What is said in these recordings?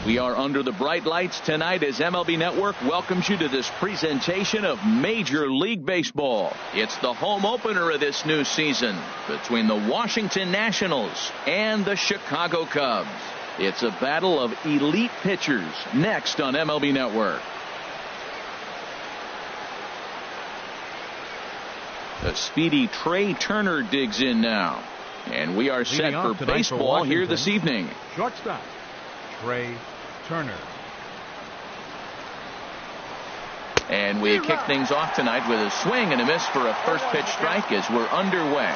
We are under the bright lights tonight as MLB Network welcomes you to this presentation of Major League Baseball. It's the home opener of this new season between the Washington Nationals and the Chicago Cubs. It's a battle of elite pitchers next on MLB Network. The speedy Trey Turner digs in now. And we are set for baseball here this evening. Shortstop, Trey Turner. And we kick things off tonight with a swing and a miss for a first pitch strike as we're underway.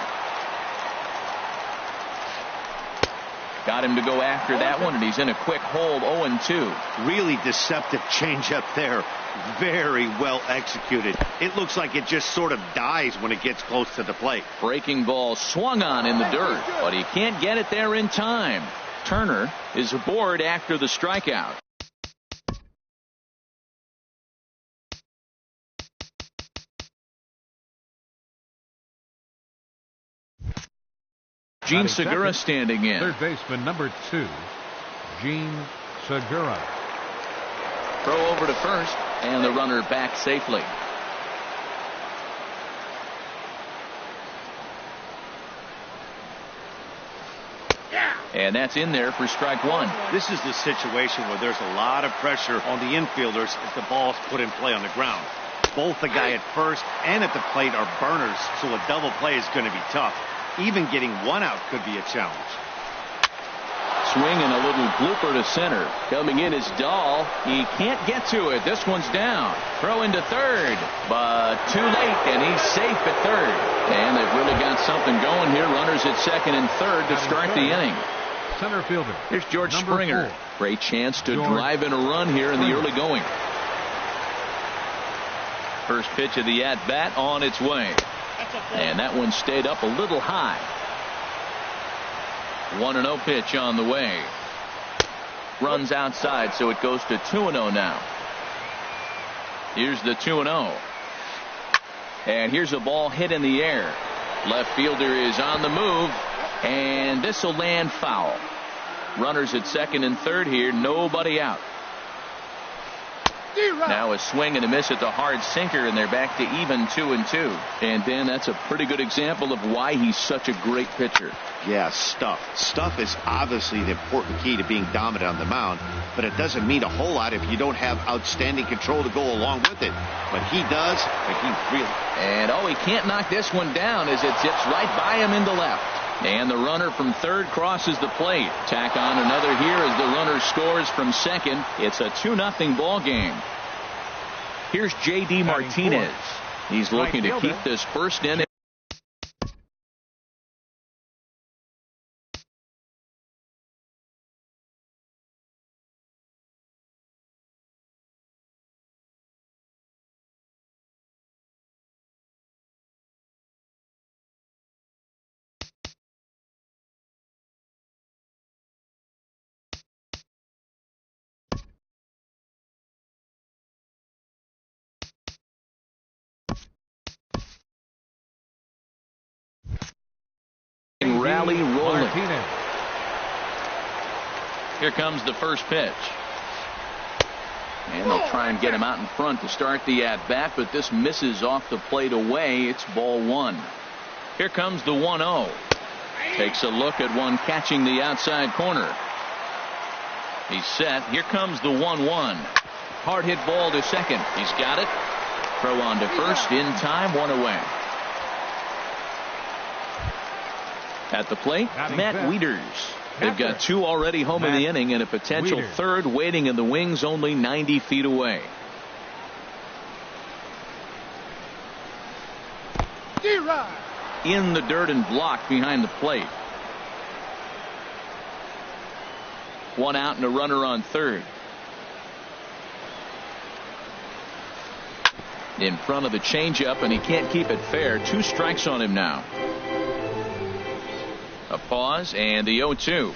Got him to go after that one, and he's in a quick hold, 0-2. Really deceptive changeup there. Very well executed. It looks like it just sort of dies when it gets close to the plate. Breaking ball swung on in the dirt, but he can't get it there in time. Turner is aboard after the strikeout. Gene Segura standing in. Third baseman number 2, Gene Segura. Throw over to first, and the runner back safely. And that's in there for strike one. This is the situation where there's a lot of pressure on the infielders as the ball's put in play on the ground. Both the guy at first and at the plate are burners, so a double play is going to be tough. Even getting one out could be a challenge. Swing and a little blooper to center. Coming in is Dahl. He can't get to it. This one's down. Throw into third, but too late, and he's safe at third. And they've really got something going here. Runners at second and third to start the inning. Center fielder. Here's George Springer. 4. Great chance to drive in a run here in the early going. First pitch of the at-bat on its way. And that one stayed up a little high. 1-0 pitch on the way. Runs outside, so it goes to 2-0 now. Here's the 2-0. And here's a ball hit in the air. Left fielder is on the move, and this will land foul. Runners at second and third here, nobody out. Now a swing and a miss at the hard sinker, and they're back to even 2-2. And Dan, that's a pretty good example of why he's such a great pitcher. Yeah, stuff. Stuff is obviously the important key to being dominant on the mound, but it doesn't mean a whole lot if you don't have outstanding control to go along with it. But he does, and he really. And he can't knock this one down as it zips right by him into left. And the runner from third crosses the plate. Tack on another here as the runner scores from second. It's a 2-0 ball game. Here's J.D. Martinez. He's looking to keep this first inning. Rally rolling. Here comes the first pitch. And they'll try and get him out in front to start the at-bat, but this misses off the plate away. It's ball one. Here comes the 1-0. Takes a look at one catching the outside corner. He's set. Here comes the 1-1. Hard hit ball to second. He's got it. Throw on to first in time, one away. At the plate, Matt Wieters. They've got two already home in the inning and a potential third waiting in the wings only 90 feet away. In the dirt and blocked behind the plate. One out and a runner on third. In front of the changeup, and he can't keep it fair. 2 strikes on him now. A pause and the 0-2.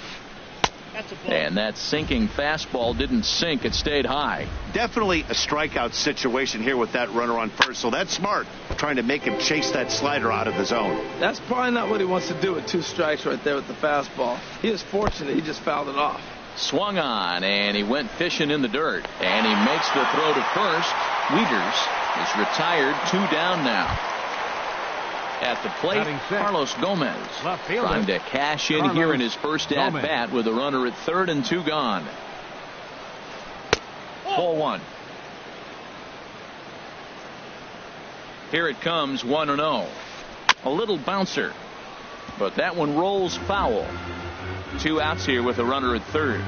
And that sinking fastball didn't sink. It stayed high. Definitely a strikeout situation here with that runner on first. So that's smart, trying to make him chase that slider out of the zone. That's probably not what he wants to do with 2 strikes right there with the fastball. He is fortunate he just fouled it off. Swung on, and he went fishing in the dirt. And he makes the throw to first. Wieters is retired. 2 down now. At the plate, Carlos Gomez trying to cash in here in his first at-bat with a runner at third and 2 gone. Ball 1. Here it comes, 1-0. A little bouncer, but that one rolls foul. 2 outs here with a runner at third.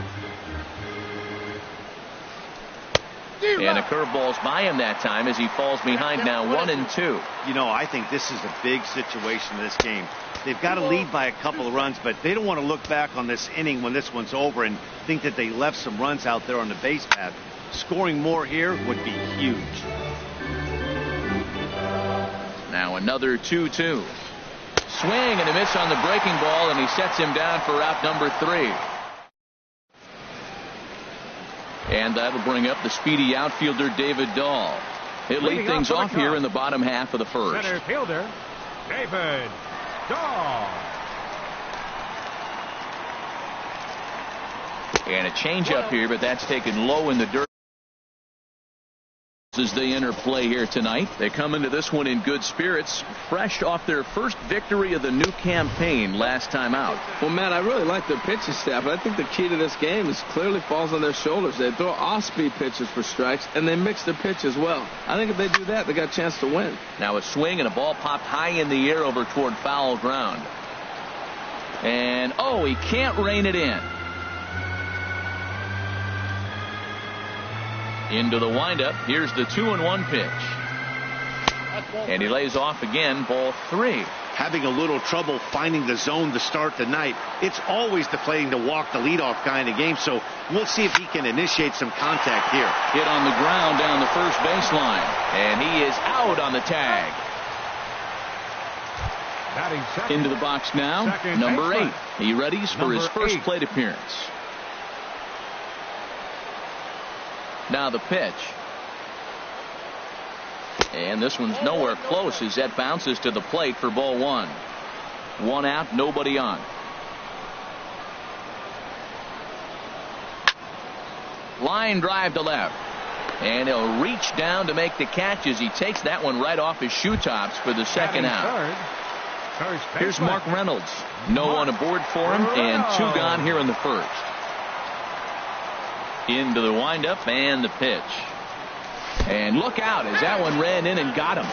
And a curveball's by him that time as he falls behind now 1-2. You know, I think this is a big situation in this game. They've got to lead by a couple of runs, but they don't want to look back on this inning when this one's over and think that they left some runs out there on the base path. Scoring more here would be huge. Now another 2-2. Swing and a miss on the breaking ball, and he sets him down for out number 3. And that'll bring up the speedy outfielder David Dahl. He'll lead things off here in the bottom half of the first. Center fielder David Dahl. And a changeup here, but that's taken low in the dirt as they enter play here tonight. They come into this one in good spirits, fresh off their first victory of the new campaign last time out. Well, Matt, I really like their pitching staff, but I think the key to this game is clearly falls on their shoulders. They throw off-speed pitches for strikes, and they mix their pitch as well. I think if they do that, they got a chance to win. Now a swing and a ball popped high in the air over toward foul ground. And, oh, he can't rein it in. Into the windup. Here's the 2-1 pitch. And he lays off again. Ball 3. Having a little trouble finding the zone to start the night. It's always deflating to walk the leadoff guy in the game, so we'll see if he can initiate some contact here. Hit on the ground down the first baseline. And he is out on the tag. Into the box now. Number 8. He readies for his first plate appearance. Now the pitch. And this one's nowhere close as that bounces to the plate for ball 1. 1 out, nobody on. Line drive to left. And he'll reach down to make the catch as he takes that one right off his shoe tops for the second out. Here's Mark Reynolds. No one aboard for him, and 2 gone here in the first. Into the windup and the pitch. And look out as that one ran in and got him.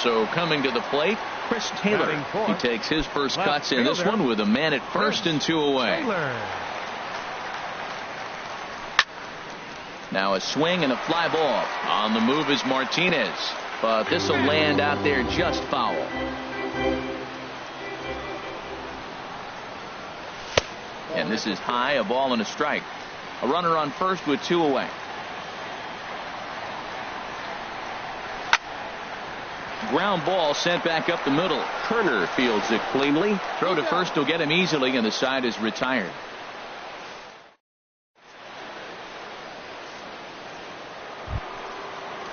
So coming to the plate, Chris Taylor. He takes his first cuts in this one with a man at first and 2 away. Now a swing and a fly ball. On the move is Martinez. But this will land out there just foul. And this is high, a ball and a strike. A runner on first with 2 away. Ground ball sent back up the middle. Kerner fields it cleanly. Throw to first will get him easily, and the side is retired.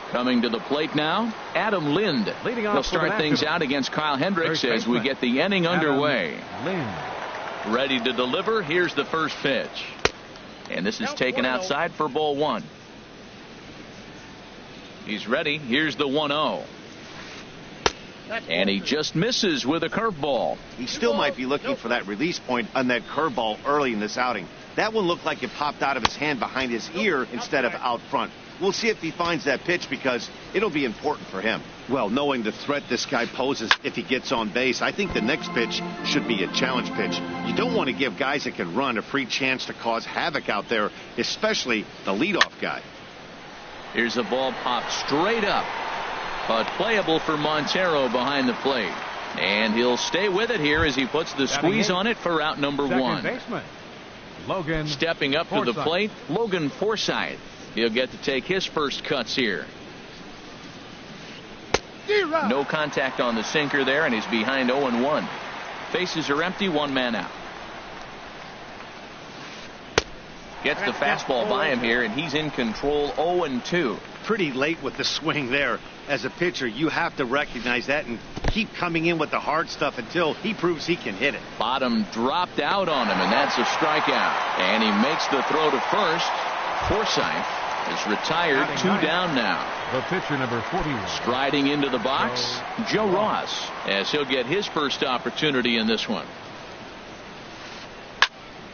Coming to the plate now, Adam Lind. He'll start things out against Kyle Hendricks as we get the inning underway. Ready to deliver. Here's the first pitch. And this is taken outside for ball 1. He's ready. Here's the 1-0. And he just misses with a curveball. He still might be looking for that release point on that curveball early in this outing. That one looked like it popped out of his hand behind his ear instead of out front. We'll see if he finds that pitch because it'll be important for him. Well, knowing the threat this guy poses if he gets on base, I think the next pitch should be a challenge pitch. You don't want to give guys that can run a free chance to cause havoc out there, especially the leadoff guy. Here's a ball popped straight up, but playable for Montero behind the plate. And he'll stay with it here as he puts the squeeze on it for out number 1. Logan stepping up to the plate, Logan Forsythe. He'll get to take his first cuts here. No contact on the sinker there, and he's behind 0-1. Bases are empty, 1 man out. Gets the fastball by him here, and he's in control. 0-2. Pretty late with the swing there. As a pitcher, you have to recognize that and keep coming in with the hard stuff until he proves he can hit it. Bottom dropped out on him, and that's a strikeout. And he makes the throw to first. Forsythe is retired. 2 down now. The pitcher, number 41. Striding into the box, Joe Ross, as he'll get his first opportunity in this one.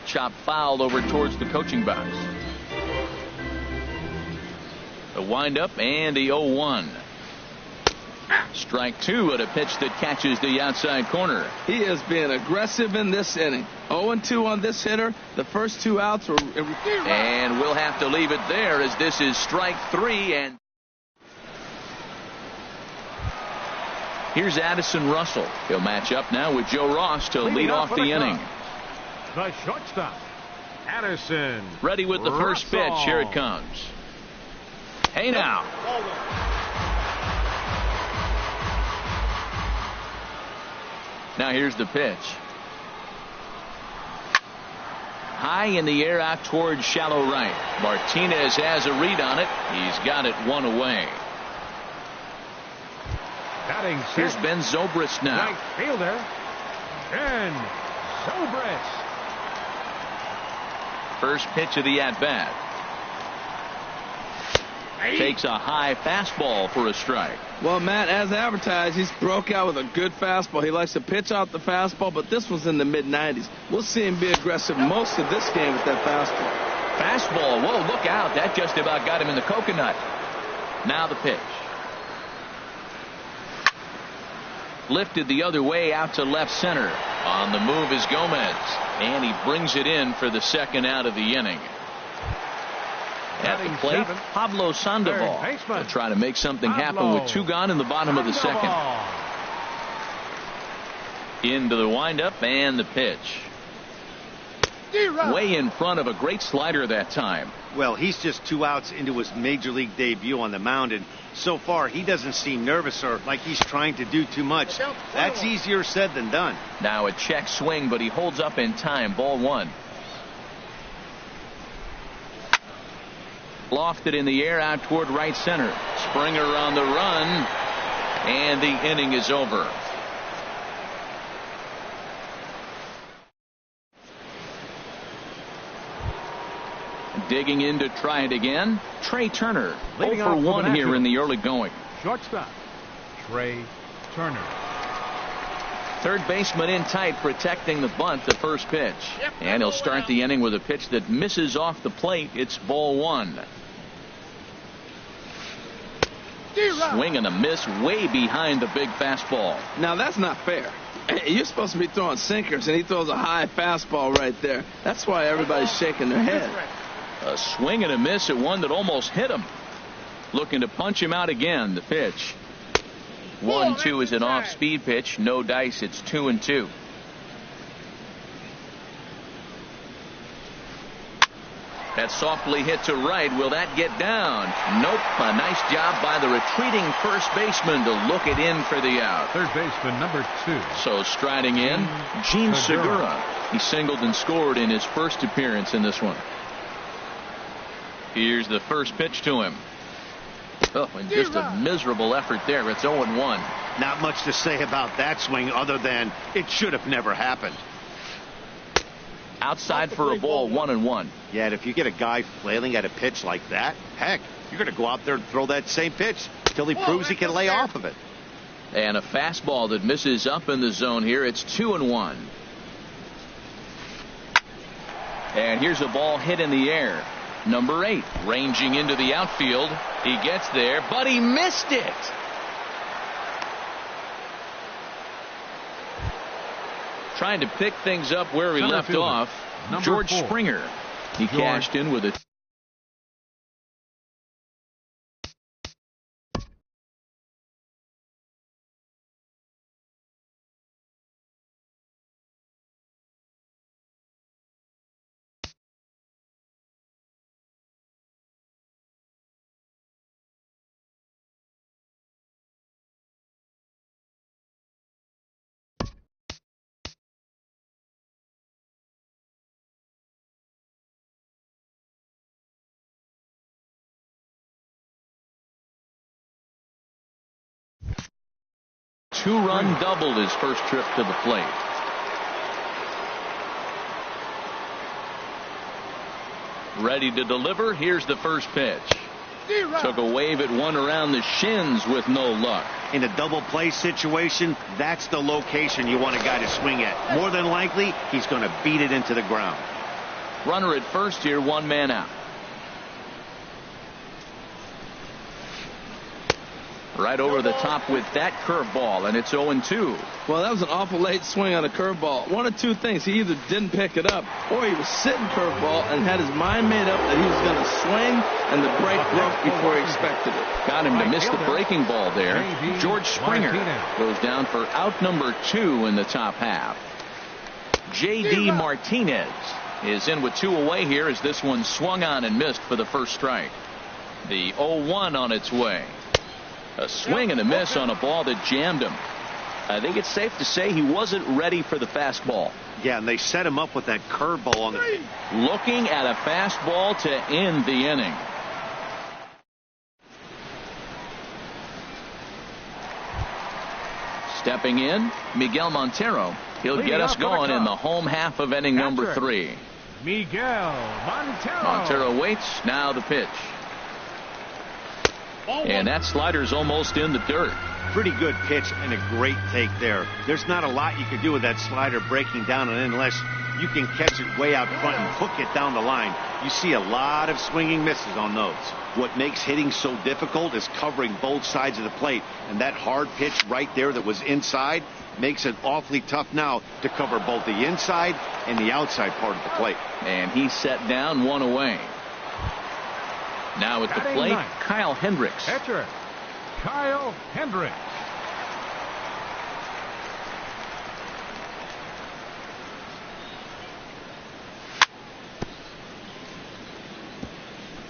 Chop fouled over towards the coaching box. The windup and the 0-1. Strike 2 at a pitch that catches the outside corner. He is being aggressive in this inning. 0-2 on this hitter. The first 2 outs were. And we'll have to leave it there as this is strike 3. And here's Addison Russell. He'll match up now with Joe Ross to lead off the inning. The shortstop, Addison. Ready with the first pitch. Here it comes. Hey now. Now here's the pitch. High in the air out towards shallow right. Martinez has a read on it. He's got it 1 away. Batting Here's Ben Zobrist now. Right fielder, Ben Zobrist. First pitch of the at-bat. Takes a high fastball for a strike. Well, Matt, as advertised, he's broke out with a good fastball. He likes to pitch out the fastball, but this was in the mid-90s. We'll see him be aggressive most of this game with that fastball. Fastball. Whoa, look out. That just about got him in the coconut. Now the pitch. Lifted the other way out to left center. On the move is Gomez. And he brings it in for the second out of the inning. At the plate, Pablo Sandoval will try to make something happen with 2 gone in the bottom of the second. Into the windup and the pitch. Way in front of a great slider that time. Well, he's just 2 outs into his major league debut on the mound, and so far he doesn't seem nervous or like he's trying to do too much. That's easier said than done. Now a check swing, but he holds up in time. Ball 1. Lofted in the air out toward right center. Springer on the run, and the inning is over. Digging in to try it again, Trey Turner. 0 for 1 here in the early going. Shortstop, Trey Turner. Third baseman in tight, protecting the bunt, the first pitch. And he'll start the inning with a pitch that misses off the plate. It's ball 1. Swing and a miss way behind the big fastball. Now that's not fair. You're supposed to be throwing sinkers, and he throws a high fastball right there. That's why everybody's shaking their head. A swing and a miss at one that almost hit him. Looking to punch him out again. The pitch. 1-2 is an off-speed pitch. No dice. It's 2-2. That softly hit to right. Will that get down? Nope. A nice job by the retreating first baseman to look it in for the out. Third baseman, number 2. So striding in, Gene Segura. He singled and scored in his first appearance in this one. Here's the first pitch to him. Oh, and just a miserable effort there. It's 0-1. Not much to say about that swing other than it should have never happened. Outside for a ball, 1-1. Yeah, and if you get a guy flailing at a pitch like that, heck, you're going to go out there and throw that same pitch until he proves he can lay off of it. And a fastball that misses up in the zone here. It's 2-1. And here's a ball hit in the air. Number 8 ranging into the outfield. He gets there, but he missed it. Trying to pick things up where he left off. George Springer. He cashed in with a 2-run double his first trip to the plate. Ready to deliver. Here's the first pitch. Took a wave at one around the shins with no luck. In a double play situation, that's the location you want a guy to swing at. More than likely, he's going to beat it into the ground. Runner at first here, 1 man out. Right over the top with that curveball, and it's 0-2. Well, that was an awful late swing on a curveball. One of two things. He either didn't pick it up, or he was sitting curveball and had his mind made up that he was going to swing, and the break broke before he expected it. Got him to miss the breaking ball there. George Springer goes down for out number 2 in the top half. J.D. Martinez is in with 2 away here as this one swung on and missed for the first strike. The 0-1 on its way. A swing and a miss on a ball that jammed him. I think it's safe to say he wasn't ready for the fastball. Yeah, and they set him up with that curveball on the. Looking at a fastball to end the inning. Stepping in, Miguel Montero. He'll get us going in the home half of inning number 3. Miguel Montero. Montero waits. Now the pitch. And that slider's almost in the dirt. Pretty good pitch and a great take there. There's not a lot you can do with that slider breaking down, and unless you can catch it way out front and hook it down the line, you see a lot of swinging misses on those. What makes hitting so difficult is covering both sides of the plate, and that hard pitch right there that was inside makes it awfully tough now to cover both the inside and the outside part of the plate. And he's set down, 1 away. Now at the plate, Kyle Hendricks. Catcher, Kyle Hendricks.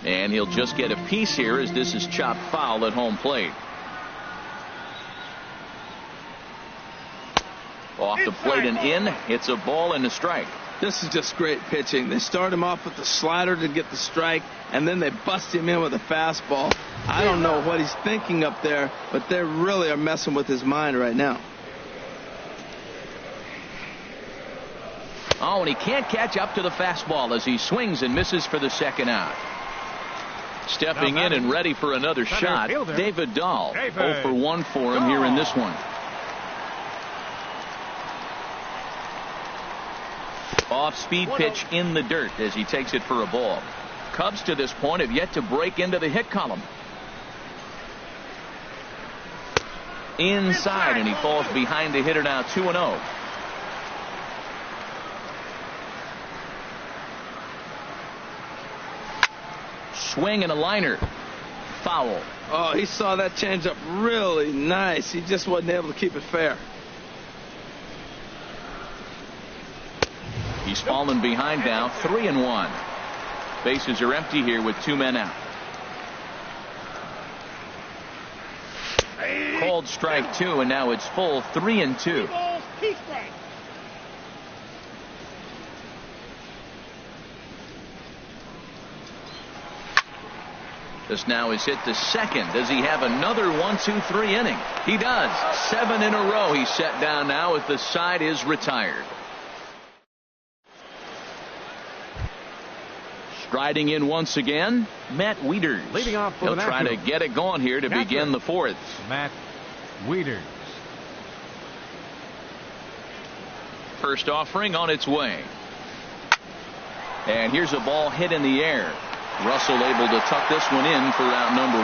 And he'll just get a piece here as this is chopped foul at home plate. Off the plate and in. It's a ball and a strike. This is just great pitching. They start him off with the slider to get the strike, and then they bust him in with a fastball. I don't know what he's thinking up there, but they really are messing with his mind right now. Oh, and he can't catch up to the fastball as he swings and misses for the second out. Stepping in and ready for another shot, David Dahl. 0 for 1 for him here in this one. Off-speed pitch in the dirt as he takes it for a ball. Cubs to this point have yet to break into the hit column. Inside, and he falls behind the hitter now, 2-0. Swing and a liner. Foul. Oh, he saw that changeup really nice. He just wasn't able to keep it fair. He's fallen behind now, 3-1. Bases are empty here with 2 men out. Called strike 2, and now it's full, 3-2. This now is hit to second. Does he have another 1-2-3 inning? He does. 7 in a row he's set down now as the side is retired. Striding in once again, Matt Wieters. Leading off for He'll try to get it going here to begin the 4th. Matt Wieters. First offering on its way. And here's a ball hit in the air. Russell able to tuck this one in for out number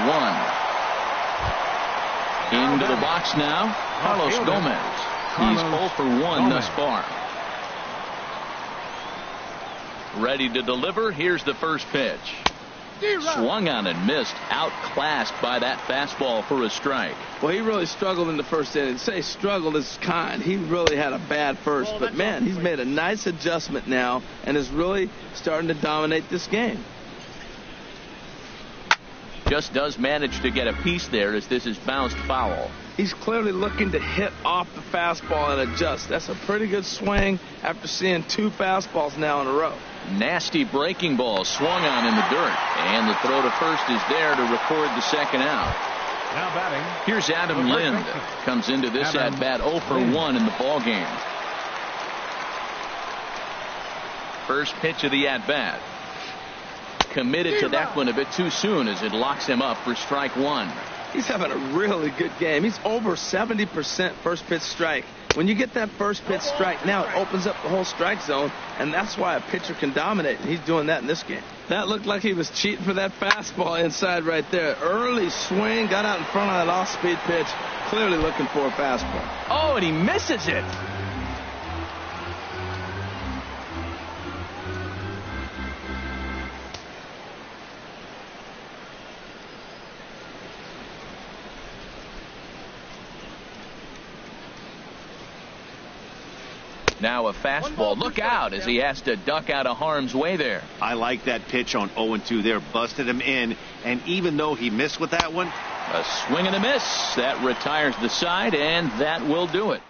1. Into the box now, Carlos Gomez. He's 0 for 1 thus far. Ready to deliver. Here's the first pitch. Swung on and missed. Outclassed by that fastball for a strike. Well, he really struggled in the first inning. To say struggled is kind. He really had a bad first. But, man, he's made a nice adjustment now and is really starting to dominate this game. Just does manage to get a piece there as this is bounced foul. He's clearly looking to hit off the fastball and adjust. That's a pretty good swing after seeing 2 fastballs now in a row. Nasty breaking ball swung on in the dirt. And the throw to first is there to record the second out. Now batting. Here's Adam Lind. Comes into this at bat 0 for 1 in the ball game. First pitch of the at bat. Committed to that one a bit too soon as it locks him up for strike one. He's having a really good game. He's over 70% first pitch strike. When you get that first pitch strike, now it opens up the whole strike zone, and that's why a pitcher can dominate. And he's doing that in this game. That looked like he was cheating for that fastball inside right there. Early swing, got out in front of that off-speed pitch, clearly looking for a fastball. Oh, and he misses it. Now a fastball. Look out as he has to duck out of harm's way there. I like that pitch on 0-2 there. Busted him in. And even though he missed with that one, a swing and a miss. That retires the side, and that will do it.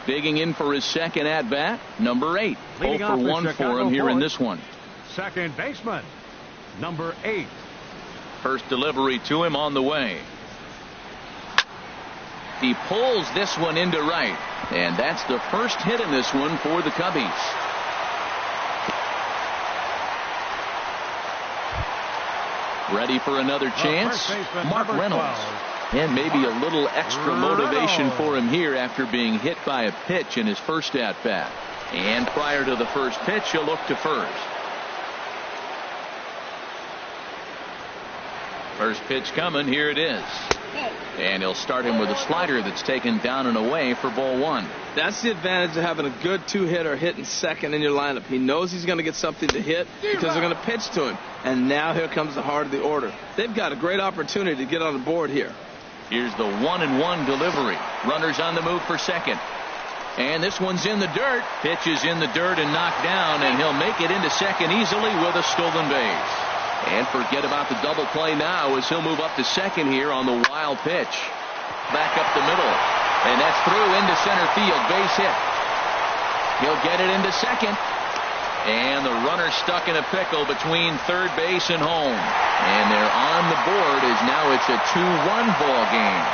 Digging in for his second at bat, number 8. 0 for 1 for him here in this one. Second baseman, number 8. First delivery to him on the way. He pulls this one into right, and that's the first hit in this one for the Cubbies. Ready for another chance? Mark Reynolds. And maybe a little extra motivation for him here after being hit by a pitch in his first at-bat. And prior to the first pitch, he'll look to first. First pitch coming, here it is. And he'll start him with a slider that's taken down and away for ball one. That's the advantage of having a good two-hitter hitting second in your lineup. He knows he's going to get something to hit because they're going to pitch to him. And now here comes the heart of the order. They've got a great opportunity to get on the board here. Here's the 1-1 delivery. Runners on the move for second. And this one's in the dirt. Pitch is in the dirt and knocked down, and he'll make it into second easily with a stolen base. And forget about the double play now as he'll move up to second here on the wild pitch. Back up the middle. And that's through into center field. Base hit. He'll get it into second. And the runner stuck in a pickle between third base and home. And they're on the board as now it's a 2-1 ball game.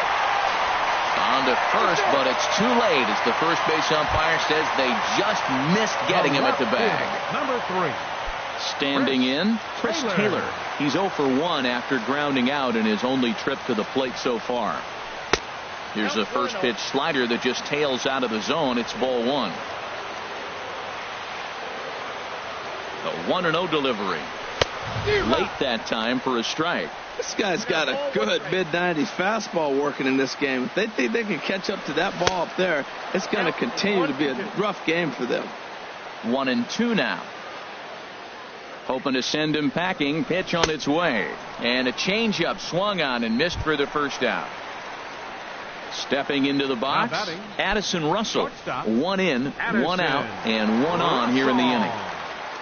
On to first, but it's too late as the first base umpire says they just missed getting him at the bag. Number 3. Standing in, Chris Taylor. He's 0 for 1 after grounding out in his only trip to the plate so far. Here's a first pitch slider that just tails out of the zone. It's ball one. The 1-0 delivery. Late that time for a strike. This guy's got a good mid-90s fastball working in this game. If they think they can catch up to that ball up there, it's going to continue to be a rough game for them. 1-2 now. Hoping to send him packing. Pitch on its way. And a changeup swung on and missed for the first out. Stepping into the box, Addison Russell. 1 in, 1 out, and 1 on here in the inning.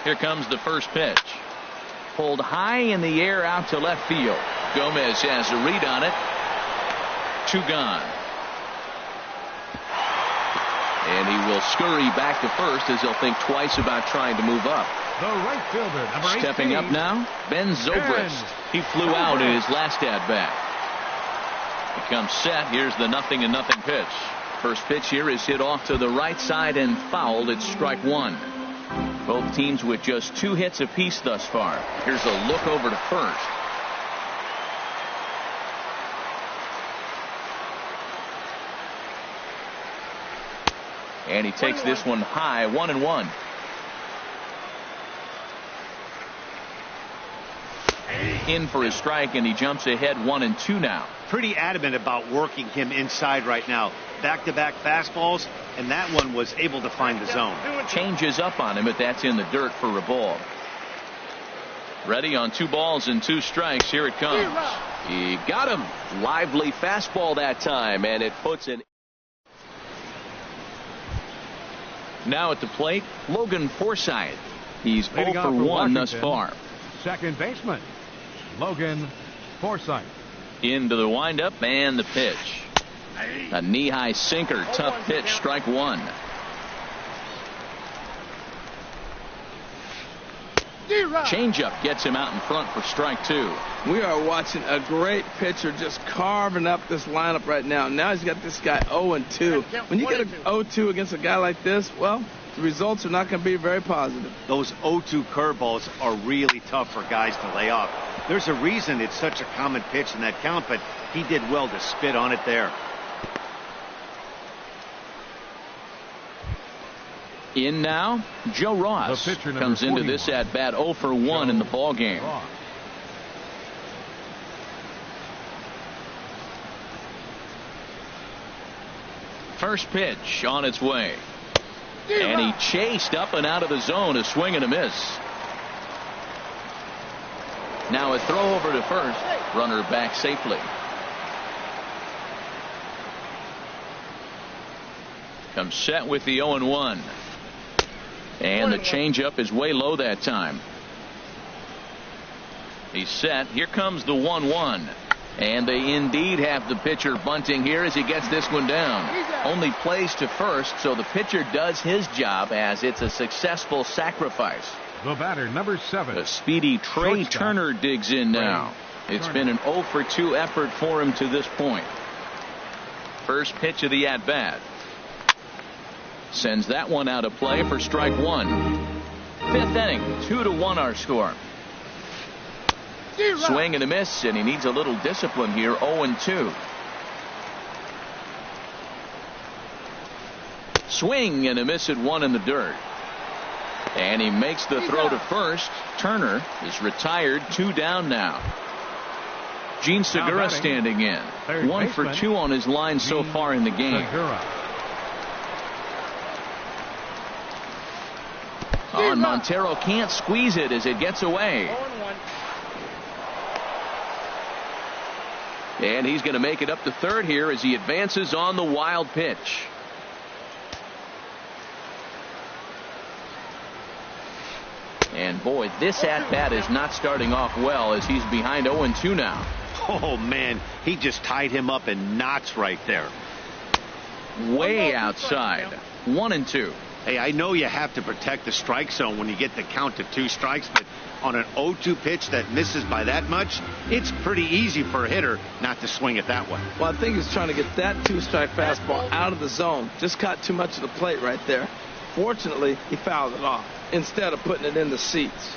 Here comes the first pitch. Pulled high in the air out to left field. Gomez has a read on it. 2 gone. And he will scurry back to first as he'll think twice about trying to move up. The right fielder, number 18. Stepping up now, Ben Zobrist. He flew out in his last at-bat. He comes set. Here's the 0-0 pitch. First pitch here is hit off to the right side and fouled. It's strike one. Both teams with just 2 hits apiece thus far. Here's a look over to first. And he takes this one high, 1-1. In for his strike, and he jumps ahead 1-2 now. Pretty adamant about working him inside right now. Back-to-back fastballs, and that one was able to find the zone. Changes up on him, but that's in the dirt for a ball. Ready on 2 balls and 2 strikes. Here it comes. He got him. Lively fastball that time, and it puts an. Now at the plate, Logan Forsythe. He's 0 for 1 thus far. Second baseman, Logan Forsythe. Into the windup and the pitch. A knee-high sinker, tough pitch, strike one. Changeup gets him out in front for strike 2. We are watching a great pitcher just carving up this lineup right now. Now he's got this guy 0-2. When you get an 0-2 against a guy like this, well, the results are not going to be very positive. Those 0-2 curveballs are really tough for guys to lay off. There's a reason it's such a common pitch in that count, but he did well to spit on it there. In now, Joe Ross comes into this at bat 0 for 1 in the ball game. First pitch on its way. And he chased up and out of the zone, a swing and a miss. Now a throw over to first, runner back safely. Comes set with the 0-1. And the changeup is way low that time. He's set. Here comes the 1-1. And they indeed have the pitcher bunting here as he gets this one down. Only plays to first, so the pitcher does his job as it's a successful sacrifice. The batter, number 7. The speedy Trey Turner digs in now. It's been an 0 for 2 effort for him to this point. First pitch of the at-bat. Sends that one out of play for strike 1. Fifth inning, 2-1 our score. Swing and a miss, and he needs a little discipline here. 0-2. Swing and a miss at 1 in the dirt. And he makes the throw to first. Turner is retired. 2 down now. Gene Segura standing in. 1 for 2 on his line so far in the game. And Montero can't squeeze it as it gets away. And he's going to make it up to third here as he advances on the wild pitch. And boy, this at-bat is not starting off well as he's behind 0-2 now. Oh, man, he just tied him up in knots right there. Way outside. 1-2. Hey, I know you have to protect the strike zone when you get the count to 2 strikes, but on an 0-2 pitch that misses by that much, it's pretty easy for a hitter not to swing at that one. Well, I think he's trying to get that 2-strike fastball out of the zone. Just caught too much of the plate right there. Fortunately, he fouled it off instead of putting it in the seats.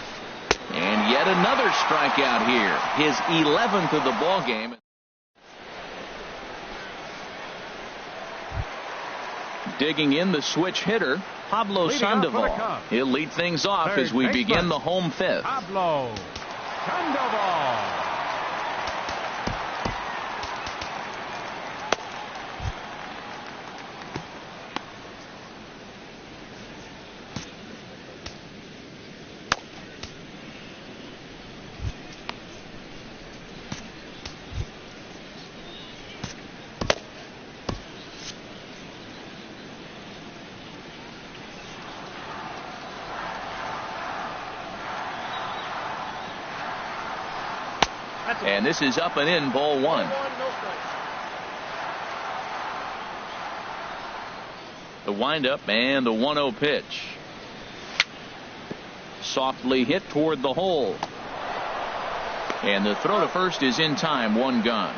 And yet another strikeout here. His 11th of the ball game. Digging in the switch hitter, Pablo Sandoval. He'll lead things off as we begin the home fifth. Pablo Sandoval. And this is up and in, ball 1. The windup and the 1-0 pitch. Softly hit toward the hole. And the throw to first is in time. 1 gone.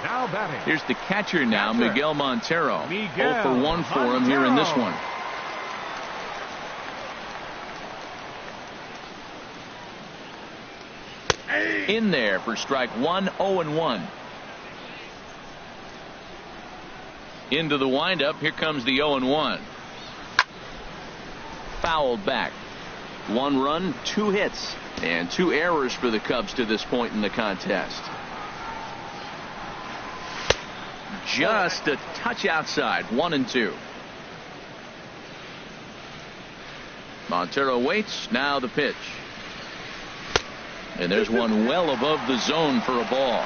Now batting. Here's the catcher now, Miguel Montero. 0 for 1 for him here in this one. In there for strike 1, 0-1. Into the windup. Here comes the 0-1. Fouled back. 1 run, 2 hits, and 2 errors for the Cubs to this point in the contest. Just a touch outside. 1-2. Montero waits. Now the pitch. And there's one well above the zone for a ball.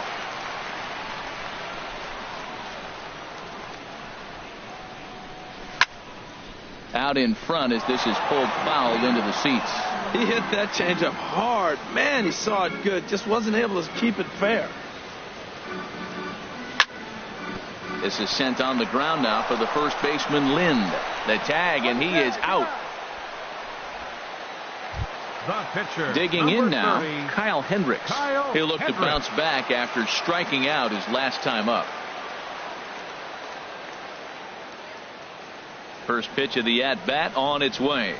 Out in front as this is pulled foul into the seats. He hit that changeup hard. Man, he saw it good. Just wasn't able to keep it fair. This is sent on the ground now for the first baseman, Lind. The tag, and he is out. The pitcher. Digging in now, 30, Kyle Hendricks. He'll look to bounce back after striking out his last time up. First pitch of the at-bat on its way.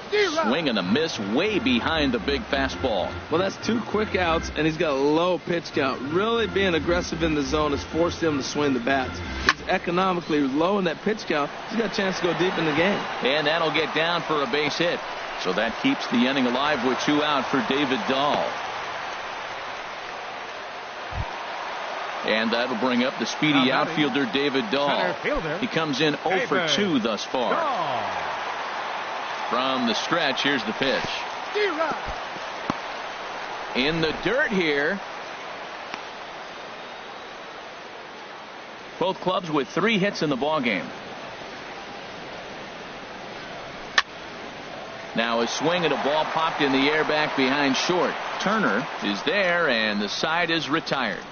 Swing and a miss way behind the big fastball. Well, that's 2 quick outs, and he's got a low pitch count. Really being aggressive in the zone has forced him to swing the bats. He's economically low in that pitch count. He's got a chance to go deep in the game. And that'll get down for a base hit. So that keeps the inning alive with 2 out for David Dahl. And that'll bring up the speedy outfielder David Dahl. He comes in 0 for 2 thus far. From the stretch, here's the pitch. In the dirt here. Both clubs with 3 hits in the ballgame. Now a swing and a ball popped in the air back behind short. Turner is there, and the side is retired.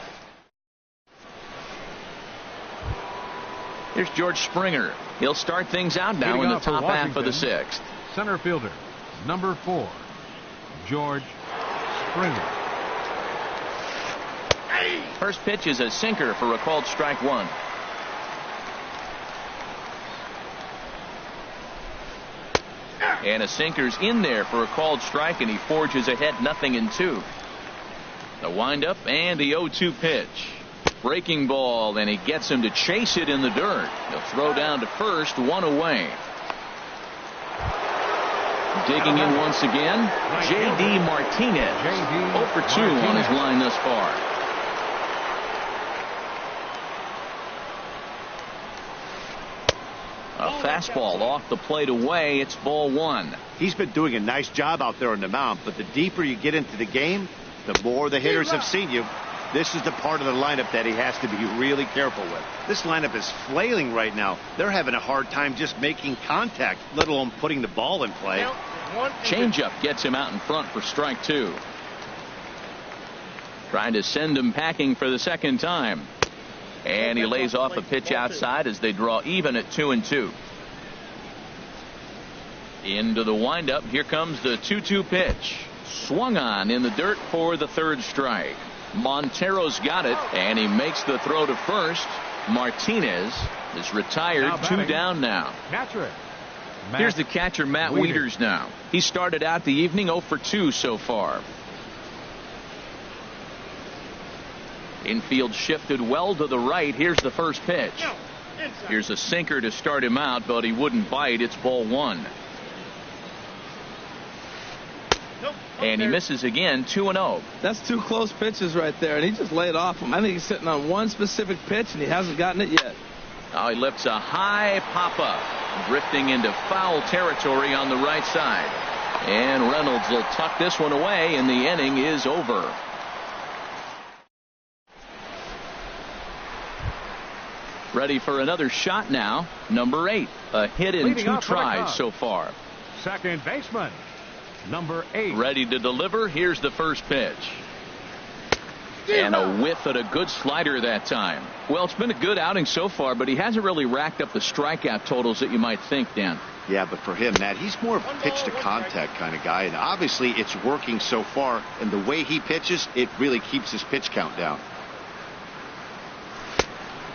Here's George Springer. He'll start things out now in the top half of the 6th. Center fielder, number 4, George Springer. First pitch is a sinker for a called strike 1. And a sinker's in there for a called strike, and he forges ahead 0-2. The windup and the 0-2 pitch. Breaking ball, and he gets him to chase it in the dirt. He'll throw down to first, 1 away. Digging in once again, J.D. Martinez. 0 for 2 on his line thus far. A fastball off the plate away. It's ball 1. He's been doing a nice job out there on the mound, but the deeper you get into the game, the more the hitters have seen you. This is the part of the lineup that he has to be really careful with. This lineup is flailing right now. They're having a hard time just making contact, let alone putting the ball in play. Changeup gets him out in front for strike 2. Trying to send him packing for the second time. And he lays off a pitch outside as they draw even at 2-2. Into the windup. Here comes the 2-2 pitch. Swung on in the dirt for the 3rd strike. Montero's got it, and he makes the throw to first. Martinez is retired. 2 down now. Here's the catcher, Matt Wieters now. He started out the evening 0 for 2 so far. Infield shifted well to the right. Here's the first pitch. Here's a sinker to start him out, but he wouldn't bite. It's ball 1. And he misses again, 2-0. That's 2 close pitches right there, and he just laid off him. I think he's sitting on one specific pitch, and he hasn't gotten it yet. Now he lifts a high pop-up, drifting into foul territory on the right side. And Reynolds will tuck this one away, and the inning is over. Ready for another shot now. Number 8. A hit in 2 tries so far. Second baseman, number 8. Ready to deliver. Here's the first pitch. And a whiff at a good slider that time. Well, it's been a good outing so far, but he hasn't really racked up the strikeout totals that you might think, Dan. Yeah, but for him, Matt, he's more of a pitch-to-contact kind of guy, and obviously it's working so far, and the way he pitches, it really keeps his pitch count down.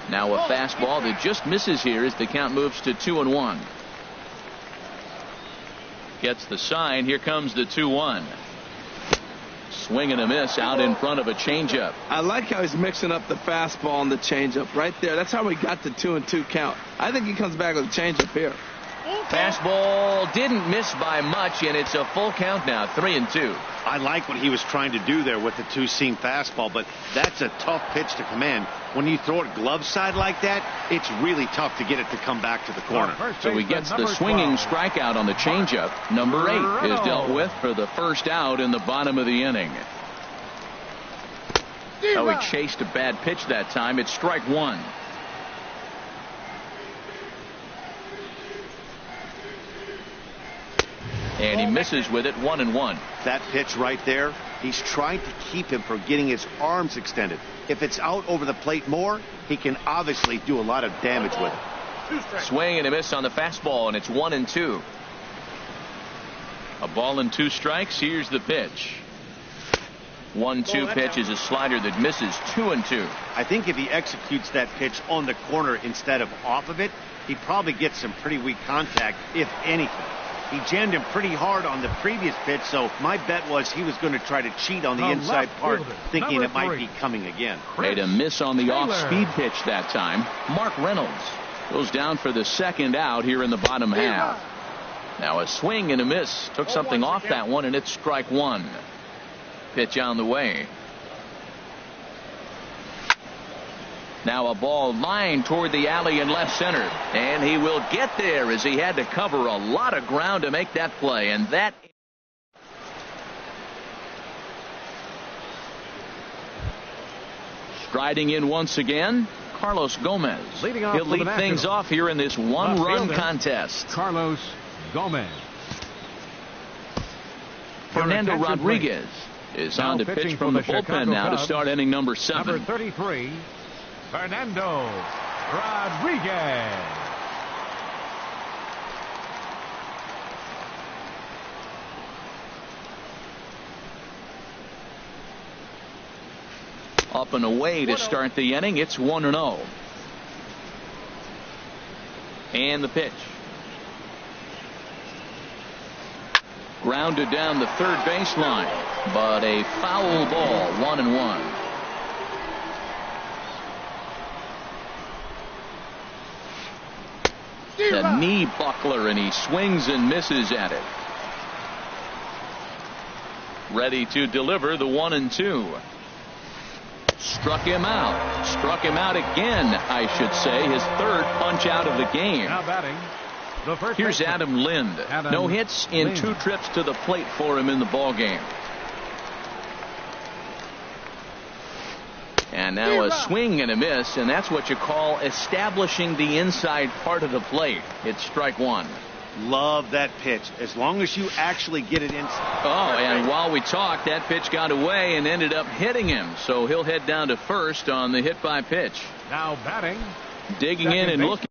Now a fastball that just misses here as the count moves to 2-1. Gets the sign. Here comes the 2-1. Swing and a miss out in front of a changeup. I like how he's mixing up the fastball and the changeup right there. That's how we got the 2-2 count. I think he comes back with a changeup here. Fastball didn't miss by much, and it's a full count now, 3-2. I like what he was trying to do there with the 2-seam fastball, but that's a tough pitch to command. When you throw it glove side like that, it's really tough to get it to come back to the corner. So he gets the swinging strikeout on the changeup. Number 8 is dealt with for the first out in the bottom of the inning. Oh, he chased a bad pitch that time. It's strike 1. And he misses with it, 1-1. That pitch right there, he's trying to keep him from getting his arms extended. If it's out over the plate more, he can obviously do a lot of damage with it. Swing and a miss on the fastball, and it's 1-2. A ball and 2 strikes. Here's the pitch. 1-2 pitch is a slider that misses. 2-2. I think if he executes that pitch on the corner instead of off of it, he probably gets some pretty weak contact, if anything. He jammed him pretty hard on the previous pitch, so my bet was he was going to try to cheat on the inside part, thinking it might be coming again. Made a miss on the off-speed pitch that time. Mark Reynolds goes down for the second out here in the bottom half. Now a swing and a miss. Took something off that one, and it's strike 1. Pitch on the way. Now a ball lined toward the alley in left center, and he will get there as he had to cover a lot of ground to make that play. And that striding in once again, Carlos Gomez. He'll lead things off here in this one-run contest. Carlos Gomez. Fernando Rodriguez is on to pitch from the bullpen now to start inning number 7. Number 33, Fernando Rodriguez. Up and away to start the inning. It's 1-0. And the pitch. Grounded down the third baseline, but a foul ball. 1-1. The knee buckler, and he swings and misses at it. Ready to deliver the 1-2. Struck him out. Struck him out again, I should say. His third punch out of the game. Now batting, the first Here's baseman. Adam Lind. No hits in 2 trips to the plate for him in the ball game. And now a swing and a miss, and that's what you call establishing the inside part of the plate. It's strike 1. Love that pitch, as long as you actually get it inside. Oh, and while we talked, that pitch got away and ended up hitting him. So he'll head down to first on the hit by pitch. Now batting, Digging in and looking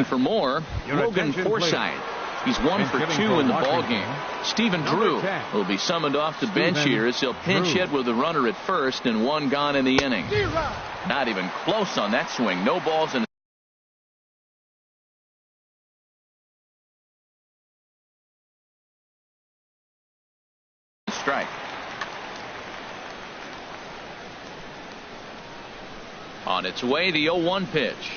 for more, Logan Forsythe. He's 1 for 2 in the ball game. Stephen Drew will be summoned off the bench here as he'll pinch hit with a runner at first and 1 gone in the inning. Not even close on that swing. No balls in. Strike. On its way, the 0-1 pitch.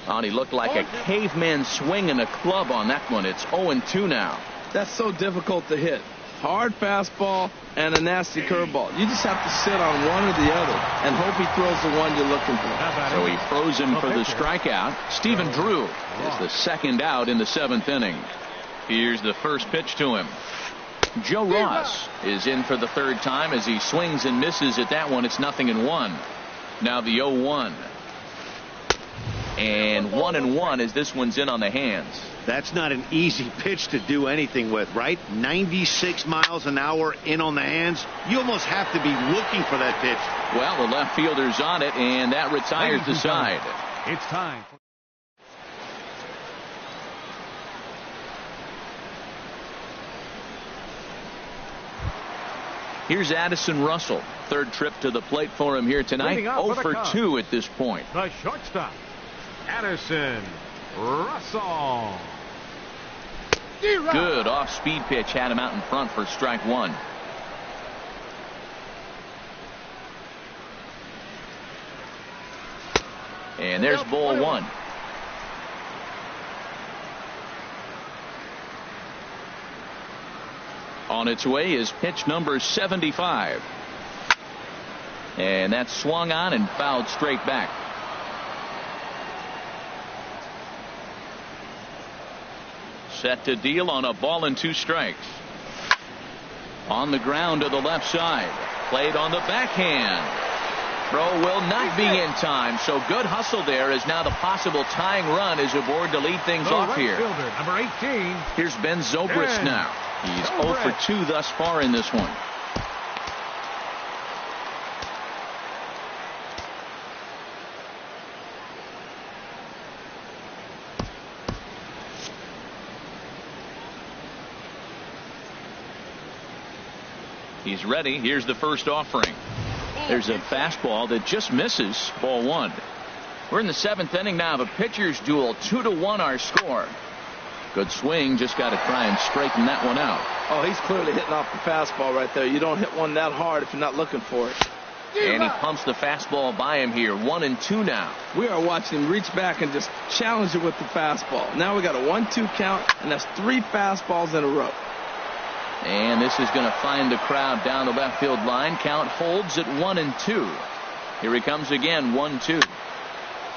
Oh, he looked like a caveman swinging a club on that one. It's 0-2 now. That's so difficult to hit. Hard fastball and a nasty curveball. You just have to sit on one or the other and hope he throws the one you're looking for. So he froze him for the strikeout. Stephen Drew is the second out in the 7th inning. Here's the first pitch to him. Joe Ross is in for the 3rd time as he swings and misses at that one. It's 0-1. Now the 0-1. And 1-1 as this one's in on the hands. That's not an easy pitch to do anything with, right? 96 miles an hour in on the hands. You almost have to be looking for that pitch. Well, the left fielder's on it, and that retires the side. It's time. Here's Addison Russell. 3rd trip to the plate for him here tonight. 0 for 2 at this point. The shortstop, Addison Russell. Good off-speed pitch had him out in front for strike 1. And there's ball 1. On its way is pitch number 75. And that's swung on and fouled straight back. Set to deal on a ball and 2 strikes. On the ground to the left side. Played on the backhand. Throw will not be in time. So good hustle there as now the possible tying run is aboard to lead things off here. Fielder, number 18. Here's Ben Zobrist now. He's 0 for 2 thus far in this one. He's ready. Here's the first offering. There's a fastball that just misses. Ball 1. We're in the 7th inning now. The pitchers duel. 2-1 our score. Good swing. Just got to try and straighten that one out. Oh, he's clearly hitting off the fastball right there. You don't hit one that hard if you're not looking for it. And he pumps the fastball by him here. 1-2 now. We are watching him reach back and just challenge it with the fastball. Now we got a 1-2 count, and that's 3 fastballs in a row. And this is going to find the crowd down the left field line. Count holds at 1-2. Here he comes again. 1-2.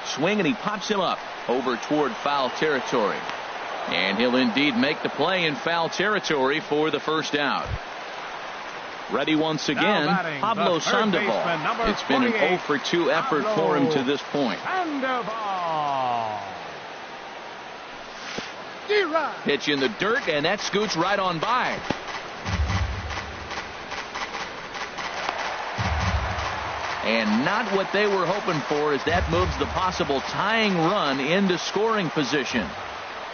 Swing, and he pops him up over toward foul territory. And he'll indeed make the play in foul territory for the first out. Ready once again, Pablo Sandoval. It's been an 0-for-2 effort for him to this point. Pitch in the dirt, and that scoots right on by. And not what they were hoping for, as that moves the possible tying run into scoring position.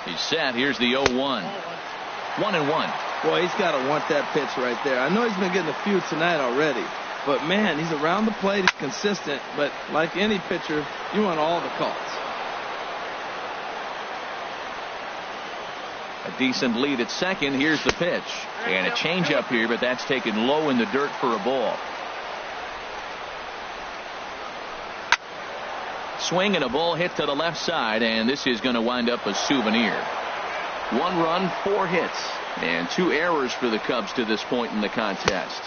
He's set. Here's the 0-1. 1-1. Boy, he's got to want that pitch right there. I know he's been getting a few tonight already. But, man, he's around the plate. He's consistent. But like any pitcher, you want all the calls. A decent lead at second. Here's the pitch. And a changeup here, but that's taken low in the dirt for a ball. Swing and a ball hit to the left side, and this is going to wind up a souvenir. 1 run, 4 hits, and 2 errors for the Cubs to this point in the contest.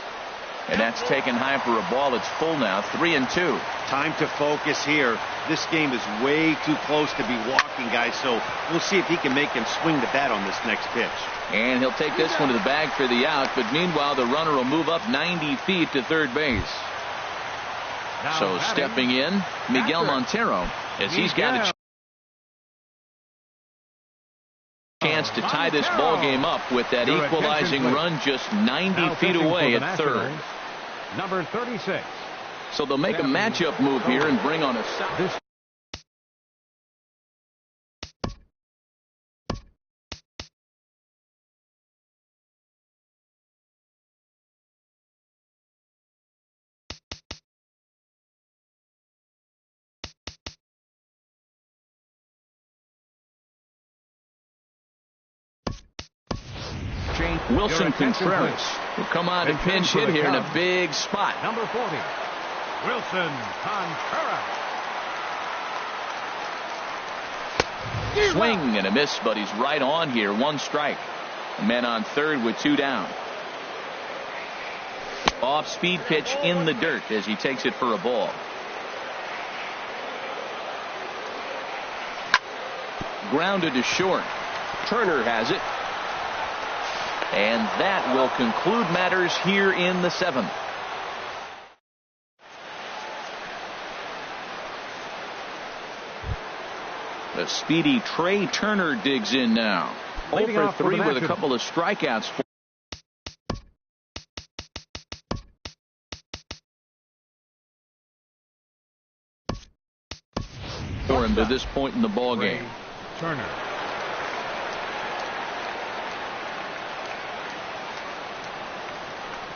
And that's taken high for a ball that's full now. 3-2. Time to focus here. This game is way too close to be walking, guys, so we'll see if he can make him swing the bat on this next pitch. And he'll take this one to the bag for the out, but meanwhile the runner will move up 90 feet to third base. So stepping in, Miguel Montero, as he's got a chance to tie this ball game up with that equalizing run just 90 feet away at third. Number 36. So they'll make a matchup move here and bring on a stop. Wilson Contreras will come on to pinch hit here in a big spot. Number 40, Wilson Contreras. Swing and a miss, but he's right on here. 1 strike. Men on third with 2 down. Off speed pitch in the dirt as he takes it for a ball. Grounded to short. Turner has it. And that will conclude matters here in the 7th. The speedy Trey Turner digs in now. 0-for-3 with a couple of strikeouts for him to this point in the ball game. Turner.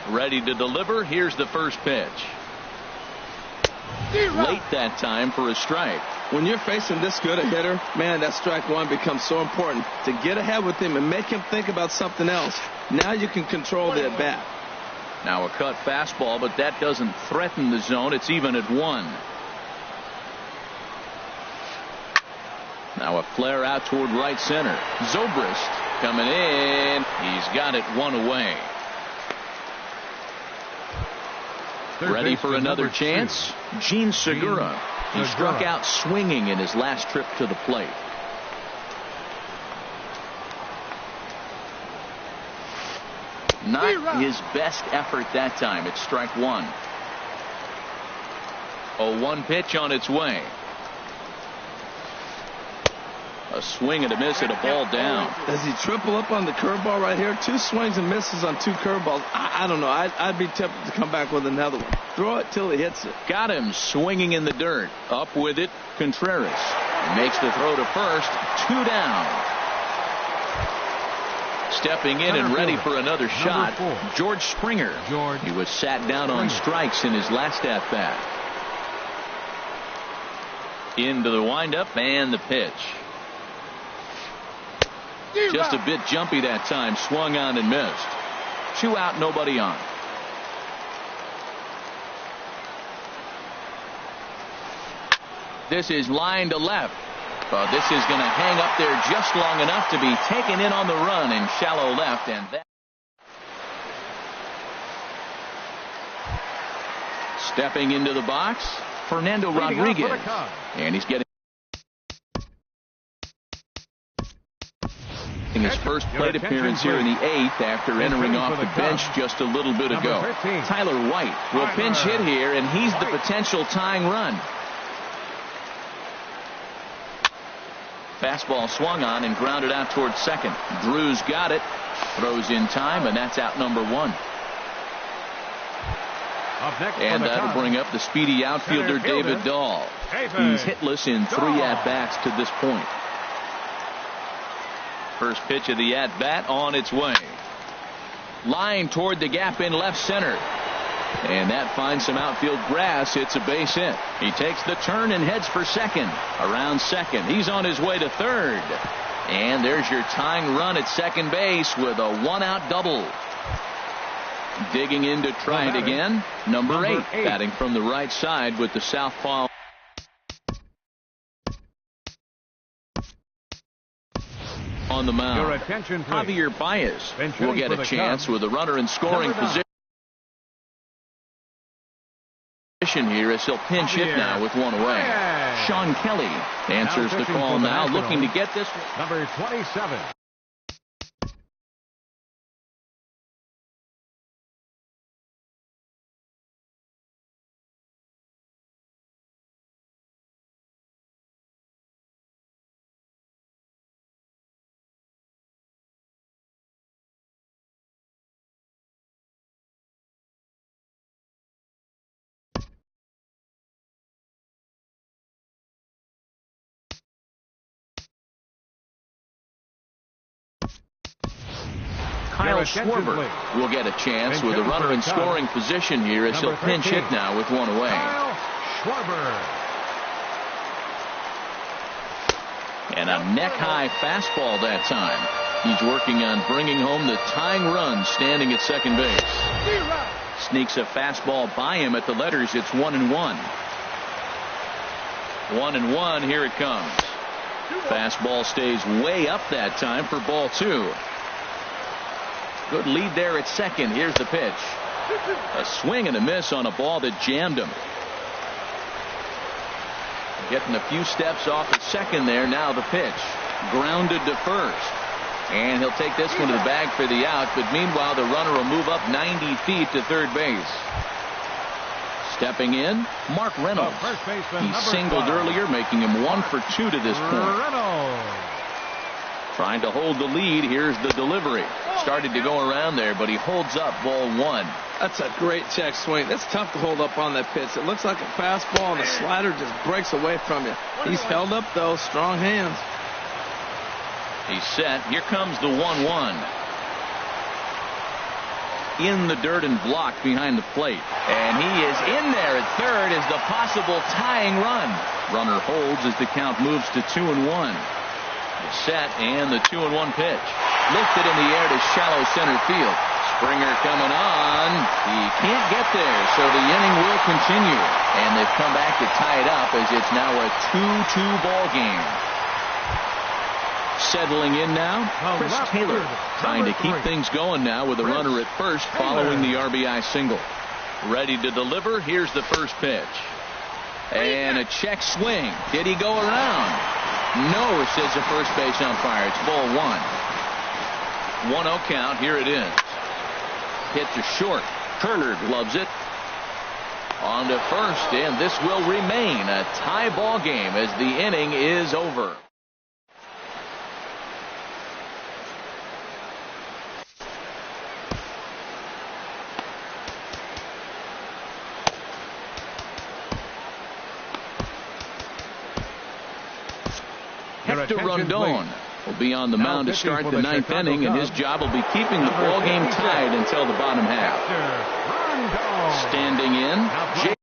Ready to deliver. Here's the first pitch. Late that time for a strike. When you're facing this good a hitter, man, that strike one becomes so important to get ahead with him and make him think about something else. Now you can control the at bat. Now a cut fastball, but that doesn't threaten the zone. It's even at 1. Now a flare out toward right center. Zobrist coming in. He's got it 1 away. Ready for another chance? Gene Segura. He struck out swinging in his last trip to the plate. Not his best effort that time. It's strike 1. 0-1 pitch on its way. A swing and a miss and a ball down. Does he triple up on the curveball right here? 2 swings and misses on 2 curveballs. I don't know. I'd be tempted to come back with another one. Throw it till he hits it. Got him swinging in the dirt. Up with it, Contreras. He makes the throw to first. 2 down. Stepping in and ready for another shot, George Springer. He was sat down on strikes in his last at bat. Into the windup and the pitch. Just a bit jumpy that time. Swung on and missed. 2 out, nobody on. This is line to left. But this is going to hang up there just long enough to be taken in on the run in shallow left. And that. Stepping into the box, Fernando Rodriguez. And he's getting his first plate appearance here in the 8th after entering off the bench just a little bit ago. Tyler White will pinch hit here, and he's the potential tying run. Fastball swung on and grounded out towards second. Drew's got it. Throws in time, and that's out number 1. And that'll bring up the speedy outfielder David Dahl. He's hitless in 3 at-bats to this point. First pitch of the at-bat on its way. Line toward the gap in left center. And that finds some outfield grass. It's a base hit. He takes the turn and heads for second. Around second. He's on his way to third. And there's your tying run at second base with a 1-out double. Digging in to try it again. Number 8. Batting from the right side with the southpaw. On the mound. Javier Baez will get a chance with a runner in scoring position here as he'll pinch hit now with 1 away. Sean Kelly answers the call now, looking to get this one. Number 27. Kyle Schwarber will get a chance with a runner in scoring position here as he'll pinch hit now with 1 away. Kyle Schwarber. And a neck-high fastball that time. He's working on bringing home the tying run standing at second base. Sneaks a fastball by him at the letters. It's 1-1. 1-1. Here it comes. Fastball stays way up that time for ball 2. Good lead there at second. Here's the pitch. A swing and a miss on a ball that jammed him. Getting a few steps off at second there. Now the pitch. Grounded to first. And he'll take this one to the bag for the out. But meanwhile, the runner will move up 90 feet to third base. Stepping in, Mark Reynolds. He singled earlier, making him 1 for 2 to this point. Trying to hold the lead. Here's the delivery. Started to go around there, but he holds up ball 1. That's a great check swing. That's tough to hold up on that pitch. It looks like a fastball, and the slider just breaks away from you. He's held up, though. Strong hands. He's set. Here comes the 1-1. In the dirt and blocked behind the plate. And he is in there at third as the possible tying run. Runner holds as the count moves to 2-1. Set and the 2-1 pitch. Lifted in the air to shallow center field. Springer coming on. He can't get there, so the inning will continue. And they've come back to tie it up as it's now a 2-2 ball game. Settling in now, Chris Taylor trying to keep things going now with a runner at first following the RBI single. Ready to deliver. Here's the first pitch. And a check swing. Did he go around? No, says the first base umpire. It's ball 1. 1-0 count. Here it is. Hit to short. Turner gloves it. On to first, and this will remain a tie ball game as the inning is over. Hector Rondon will be on the mound to start the ninth inning, and his job will be keeping the ball game tied until the bottom half. Standing in, Jake.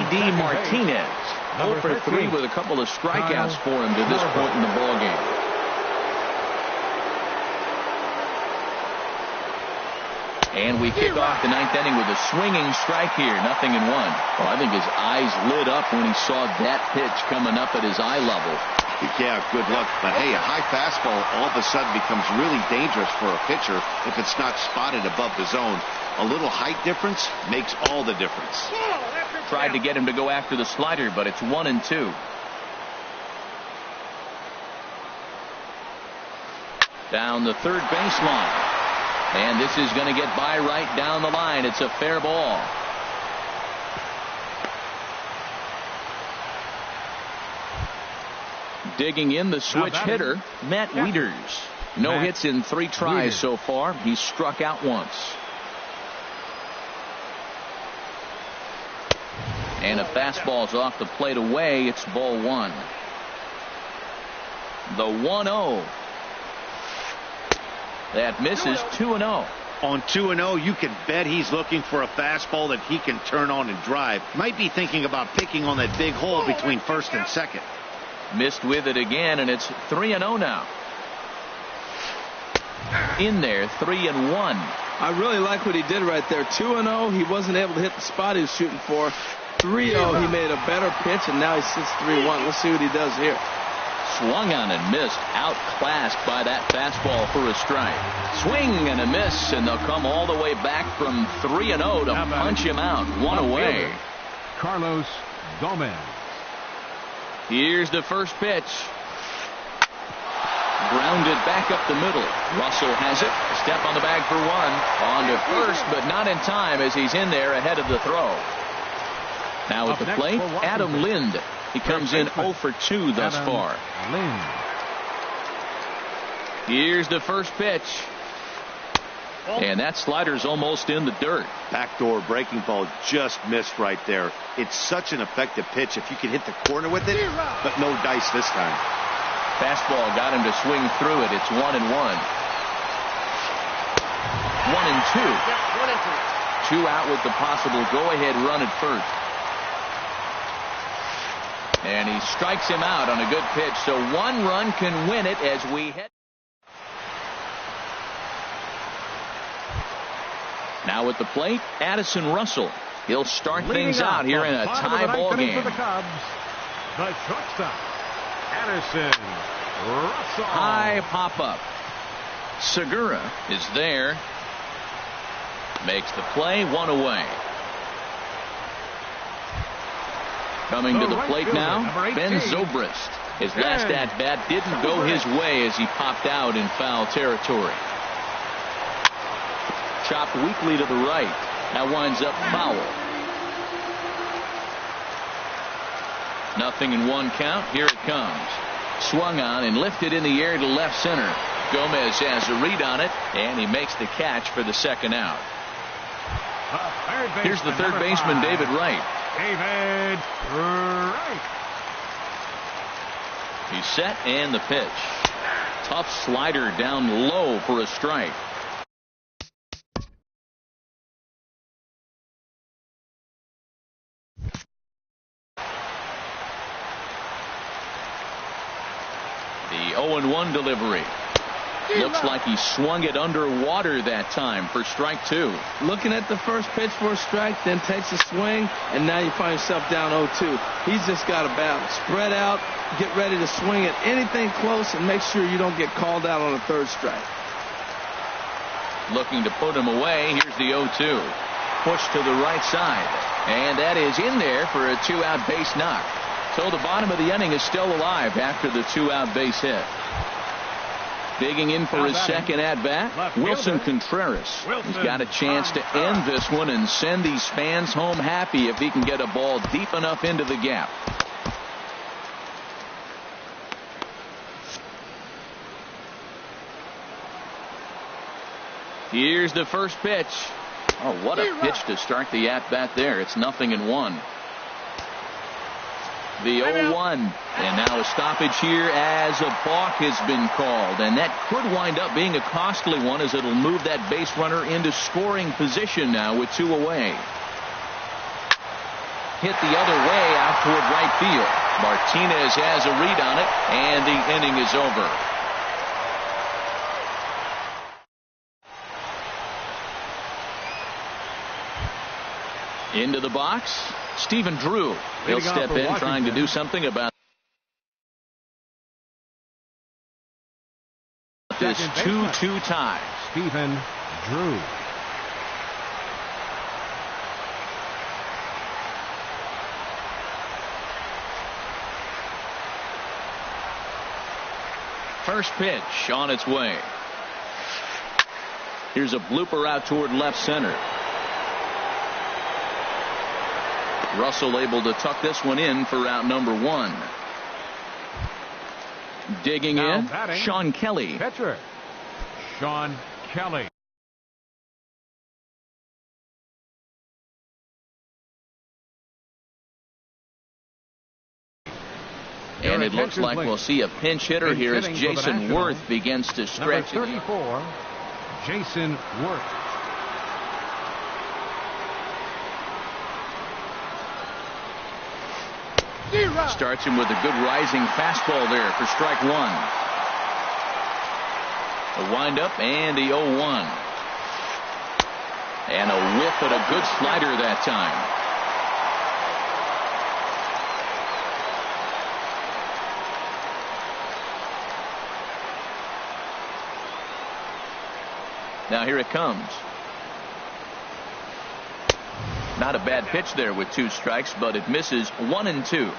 D. Martinez, 0 for 3 with a couple of strikeouts for him to this point in the ballgame. And we kick off the ninth inning with a swinging strike here, 0-1. Well, I think his eyes lit up when he saw that pitch coming up at his eye level. Yeah, good luck. But hey, a high fastball all of a sudden becomes really dangerous for a pitcher if it's not spotted above the zone. A little height difference makes all the difference. Tried to get him to go after the slider, but it's 1-2. Down the third baseline. And this is going to get by right down the line. It's a fair ball. Digging in the switch hitter, Matt Wieters. No hits in 3 tries so far. He's struck out once. And a fastball's off the plate away. It's ball 1. The 1-0. That misses. 2-0. On 2-0, you can bet he's looking for a fastball that he can turn on and drive. Might be thinking about picking on that big hole between first and second. Missed with it again, and it's 3-0 now. In there, 3-1. I really like what he did right there. 2-0, he wasn't able to hit the spot he was shooting for. 3-0, he made a better pitch, and now he sits 3-1. Let's see what he does here. Swung on and missed, outclassed by that fastball for a strike. Swing and a miss, and they'll come all the way back from 3-0 to punch him out. 1 away. Carlos Gomez. Here's the first pitch. Grounded back up the middle. Russell has it. Step on the bag for 1. On to first, but not in time as he's in there ahead of the throw. Now at the plate, Adam Lind. He comes in 0 for 2 thus far. Here's the first pitch. And that slider's almost in the dirt. Backdoor breaking ball just missed right there. It's such an effective pitch if you can hit the corner with it, but no dice this time. Fastball got him to swing through it. It's 1-1. 1-2. 2 out with the possible go-ahead run at first. And he strikes him out on a good pitch, so 1 run can win it as we head. Now at the plate, Addison Russell. He'll start things out here in a tie ball game. The Cubs, the shortstop, Addison Russell. High pop up. Segura is there. Makes the play. 1 away. Coming to the plate now, Ben Zobrist. His last at-bat didn't go his way as he popped out in foul territory. Chopped weakly to the right. That winds up foul. 0-1 count. Here it comes. Swung on and lifted in the air to left center. Gomez has a read on it, and he makes the catch for the second out. Here's the third baseman, David Wright. David Wright. He's set and the pitch. Tough slider down low for a strike. The 0-1 delivery. Looks like he swung it underwater that time for strike two. Looking at the first pitch for a strike, then takes a swing, and now you find yourself down 0-2. He's just got to battle. Spread out, get ready to swing at anything close, and make sure you don't get called out on a third strike. Looking to put him away. Here's the 0-2. Push to the right side. And that is in there for a two-out base knock. So the bottom of the inning is still alive after the two-out base hit. Digging in for his second at-bat, Wilson Contreras. He's got a chance to end this one and send these fans home happy if he can get a ball deep enough into the gap. Here's the first pitch. Oh, what a pitch to start the at-bat there. It's 0-1. The 0-1, and now a stoppage here as a balk has been called, and that could wind up being a costly one as it'll move that base runner into scoring position now with two away. Hit the other way out toward right field. Martinez has a read on it, and the inning is over. Into the box, Stephen Drew. He'll step in trying to do something about this 2-2 tie. Stephen Drew. First pitch on its way. Here's a blooper out toward left center. Russell able to tuck this one in for out number one. Digging now in, batting, Sean Kelly. Pitcher, Sean Kelly. And it looks like we'll see a pinch hitter here as Jason Worth begins to stretch. Number 34, Jason Worth. Starts him with a good rising fastball there for strike one. A windup and the 0-1. And a whiff at a good slider that time. Now here it comes. Not a bad pitch there with two strikes, but it misses 1-2.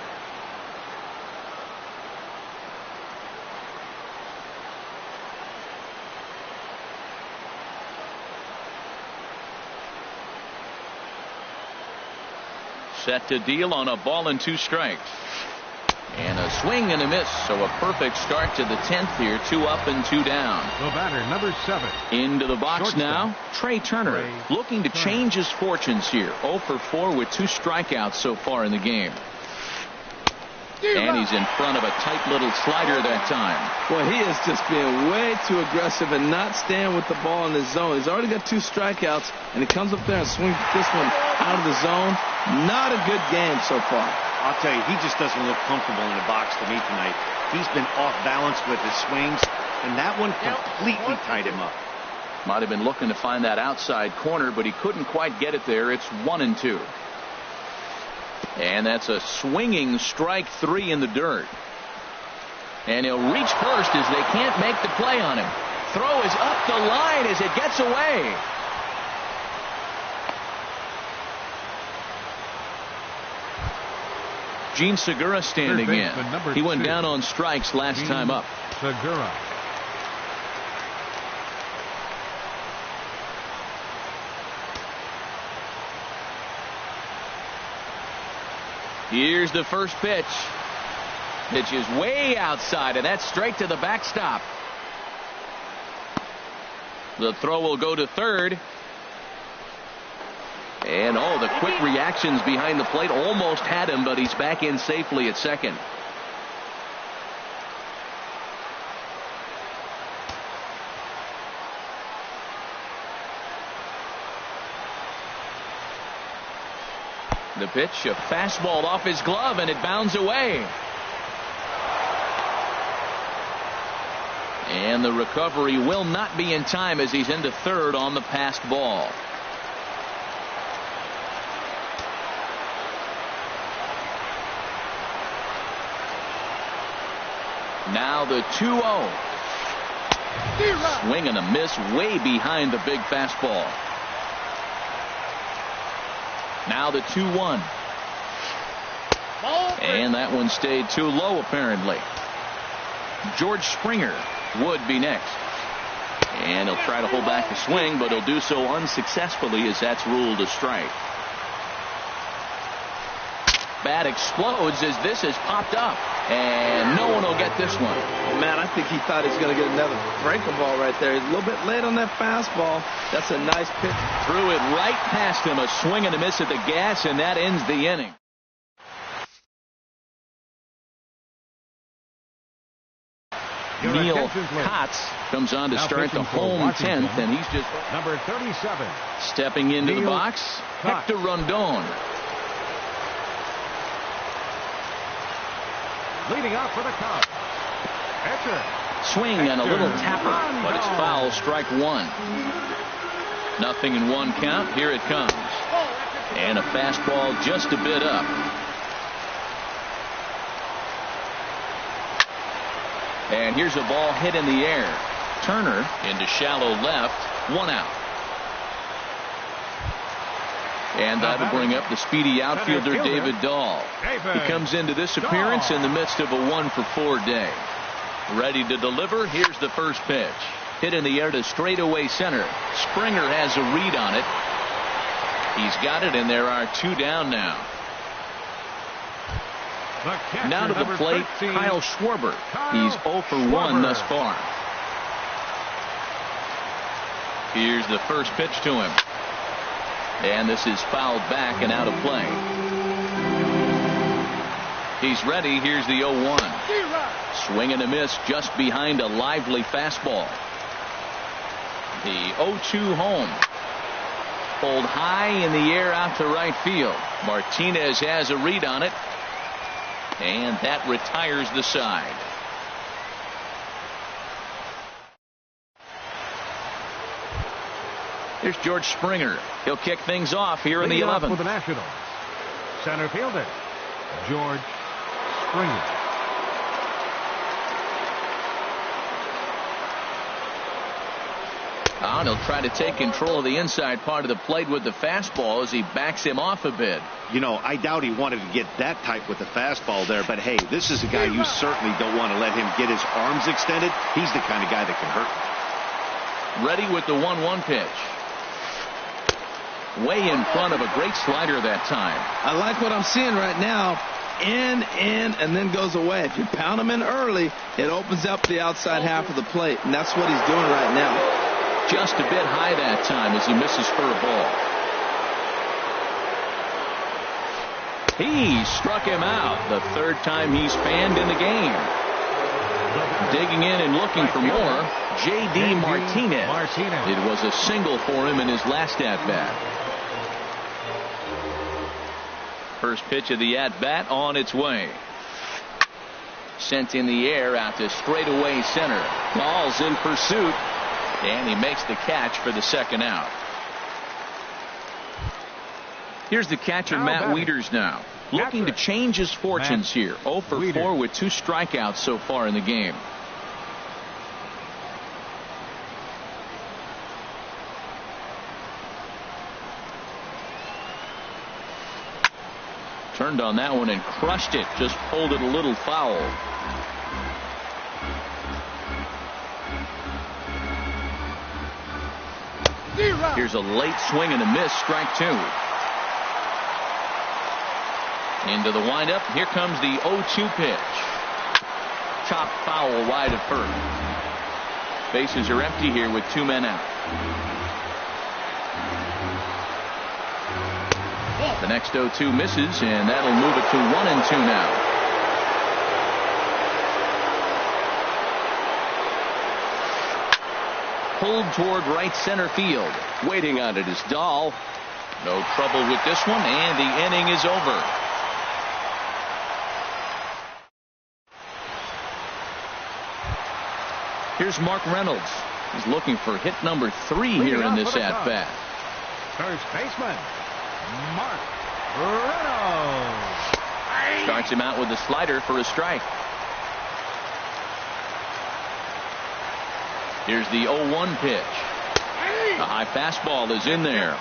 Set to deal on a ball and two strikes. And a swing and a miss. So a perfect start to the 10th here. 2 up and 2 down. The batter, number 7. Into the box Shortstop. now. Trey Turner looking to change his fortunes here. 0 for 4 with 2 strikeouts so far in the game. And he's in front of a tight little slider that time. Well, he is just being way too aggressive and not staying with the ball in the zone. He's already got 2 strikeouts, and he comes up there and swings this one out of the zone. Not a good game so far. I'll tell you, he just doesn't look comfortable in the box to me tonight. He's been off balance with his swings, and that one completely tied him up. Might have been looking to find that outside corner, but he couldn't quite get it there. It's 1-2. And that's a swinging strike 3 in the dirt. And he'll reach first as they can't make the play on him. Throw is up the line as it gets away. Gene Segura standing in. He went down on strikes last time up. Segura. Here's the first pitch. Pitch is way outside, and that's straight to the backstop. The throw will go to third. And the quick reactions behind the plate almost had him, but he's back in safely at second. The pitch, a fastball off his glove, and it bounds away. And the recovery will not be in time as he's into third on the passed ball. Now the 2-0. Swing and a miss way behind the big fastball. Now the 2-1. And that one stayed too low apparently. George Springer would be next. And he'll try to hold back the swing, but he'll do so unsuccessfully as that's ruled a strike. Bat explodes as this has popped up. And no one will get this one. Man, I think he thought he was going to get another breaking ball right there. He's a little bit late on that fastball. That's a nice pitch. Threw it right past him. A swing and a miss at the gas, and that ends the inning. Neil Kotz comes on to start the home 10th, and he's just number 37. Stepping into the box, Hector Rondon. Leading off for the Cubs. Swing and a little tapper, but it's foul, strike one. Nothing in one count. Here it comes. And a fastball just a bit up. And here's a ball hit in the air. Turner into shallow left. One out. And that'll bring up the speedy outfielder David Dahl. He comes into this appearance in the midst of a 1-for-4 day. Ready to deliver. Here's the first pitch. Hit in the air to straightaway center. Springer has a read on it. He's got it, and there are two down now. Now to the plate, Kyle Schwarber. He's 0 for 1 thus far. Here's the first pitch to him. And this is fouled back and out of play. He's ready. Here's the 0-1. Swing and a miss just behind a lively fastball. The 0-2 home. Pulled high in the air out to right field. Martinez has a read on it. And that retires the side. Here's George Springer. He'll kick things off here in the 11th. For the Nationals, center fielder George Springer. And he'll try to take control of the inside part of the plate with the fastball as he backs him off a bit. You know, I doubt he wanted to get that tight with the fastball there, but hey, this is a guy you certainly don't want to let him get his arms extended. He's the kind of guy that can hurt. Ready with the 1-1 pitch. Way in front of a great slider that time. I like what I'm seeing right now. In, and then goes away. If you pound him in early, it opens up the outside half of the plate, and that's what he's doing right now. Just a bit high that time as he misses for a ball. He struck him out the third time he's fanned in the game. Digging in and looking for more, J.D. Martinez. It was a single for him in his last at-bat. First pitch of the at-bat on its way. Sent in the air out to straightaway center. Ball's in pursuit. And he makes the catch for the second out. Here's the catcher, Matt Wieters now. Looking to change his fortunes here. 0 for 4 with 2 strikeouts so far in the game. Turned on that one and crushed it. Just pulled it a little foul. Here's a late swing and a miss. Strike 2. Into the windup. Here comes the 0-2 pitch. Top foul wide of first. Bases are empty here with 2 men out. The next 0-2 misses, and that'll move it to 1-2 now. Pulled toward right center field. Waiting on it is Dahl. No trouble with this one, and the inning is over. Here's Mark Reynolds. He's looking for hit number 3 here in this at-bat. First baseman, Mark Reynolds. Starts him out with a slider for a strike. Here's the 0-1 pitch. A high fastball is in there.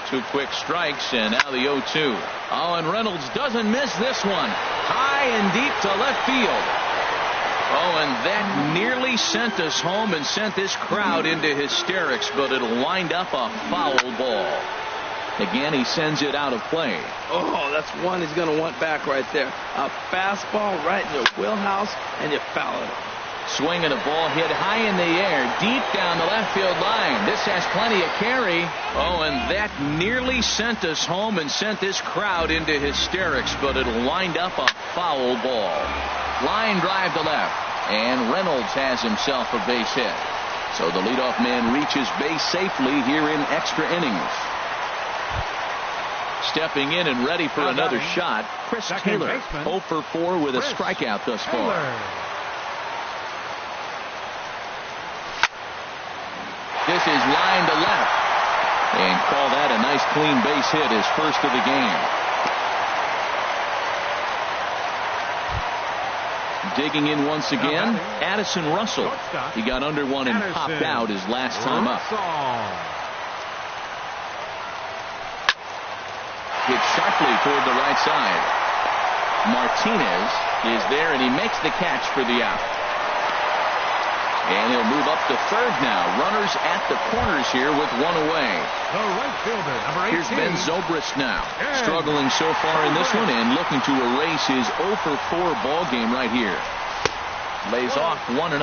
2 quick strikes, and now the 0-2. Oh, and Reynolds doesn't miss this one. High and deep to left field. Oh, and that nearly sent us home and sent this crowd into hysterics, but it'll wind up a foul ball. Again, he sends it out of play. Oh, that's one he's going to want back right there. A fastball right in your wheelhouse, and you foul it. Swinging a ball hit high in the air, deep down the left field line. This has plenty of carry. Oh, and that nearly sent us home and sent this crowd into hysterics, but it'll wind up a foul ball. Line drive to left, and Reynolds has himself a base hit. So the leadoff man reaches base safely here in extra innings. Stepping in and ready for another shot, Chris Taylor, 0 for 4 with a strikeout thus far. This is line to left, and call that a nice clean base hit, his first of the game. Digging in once again, Addison Russell. He got under one and popped out his last time up. Hit sharply toward the right side. Martinez is there, and he makes the catch for the out. And he'll move up to third now. Runners at the corners here with one away. The right fielder, number 18. Here's Ben Zobrist now. Struggling so far in this one and looking to erase his 0 for 4 ball game right here. Lays off 1-0.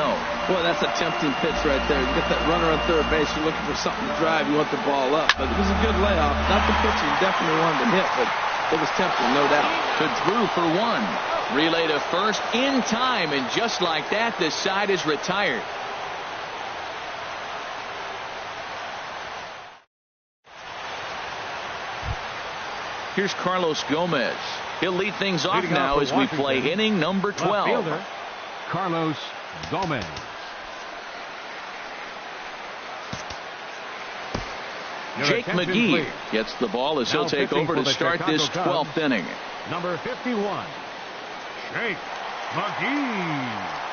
Boy, that's a tempting pitch right there. You get that runner on third base. You're looking for something to drive. You want the ball up. But it was a good layoff. Not the pitch he definitely wanted to hit, but it was tempting, no doubt. To Drew for 1. Relay to first in time, and just like that, this side is retired. Here's Carlos Gomez. He'll lead things off now as we play inning number 12. Fielder, Carlos Gomez. Jake McGee gets the ball as he'll take over to start this 12th inning. Number 51, Jake McGee.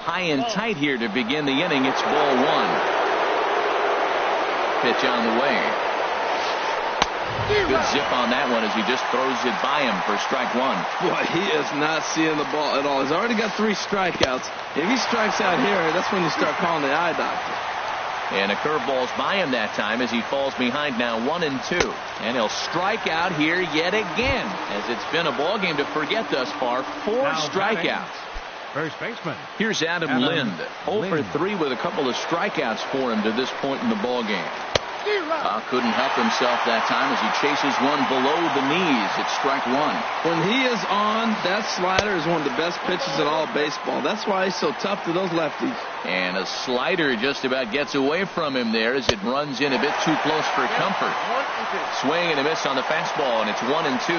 High and tight here to begin the inning. It's ball 1. Pitch on the way. Good zip on that one as he just throws it by him for strike 1. Boy, he is not seeing the ball at all. He's already got 3 strikeouts. If he strikes out here, that's when you start calling the eye doctor. And a curveball's by him that time as he falls behind now 1-2. And he'll strike out here yet again, as it's been a ball game to forget thus far. 4 strikeouts. First baseman. Here's Adam Lind. 0 for 3 with a couple of strikeouts for him to this point in the ball game. Couldn't help himself that time as he chases one below the knees. It's strike 1. When he is on, that slider is one of the best pitches in all of baseball. That's why he's so tough to those lefties. And a slider just about gets away from him there as it runs in a bit too close for comfort. Swing and a miss on the fastball, and it's 1-2.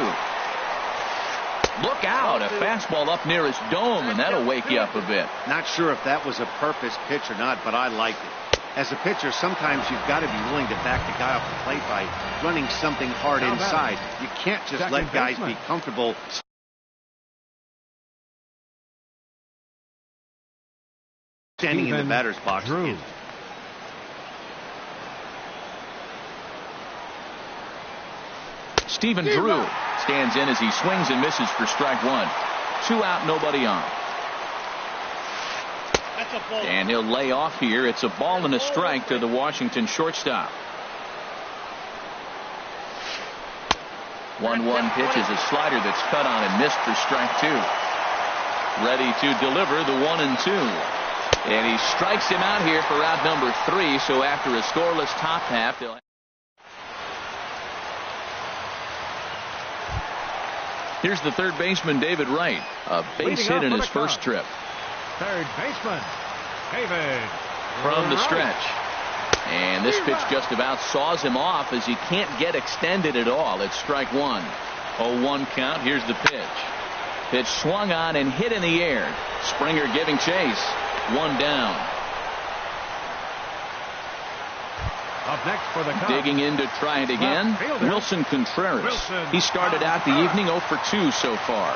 Look out, a fastball up near his dome, and that'll wake you up a bit. Not sure if that was a purpose pitch or not, but I liked it. As a pitcher, sometimes you've got to be willing to back the guy off the plate by running something hard inside. You can't just let guys be comfortable standing in the batter's box. Drew. Stephen Drew stands in as he swings and misses for strike 1. 2 out, nobody on. And he'll lay off here. It's a ball and a strike to the Washington shortstop. 1-1 pitch is a slider that's cut on and missed for strike 2. Ready to deliver the 1-2. And he strikes him out here for out number 3. So after a scoreless top half, they'll. Here's the third baseman, David Wright. A base hit in his first trip. Third baseman, David From the Wright. stretch. And this pitch just about saws him off as he can't get extended at all. It's strike one. 0-1 count. Here's the pitch. Pitch swung on and hit in the air. Springer giving chase. One down. Up next for the Cubs. Digging in to try it again. Wilson Contreras. He started out the evening 0 for 2 so far.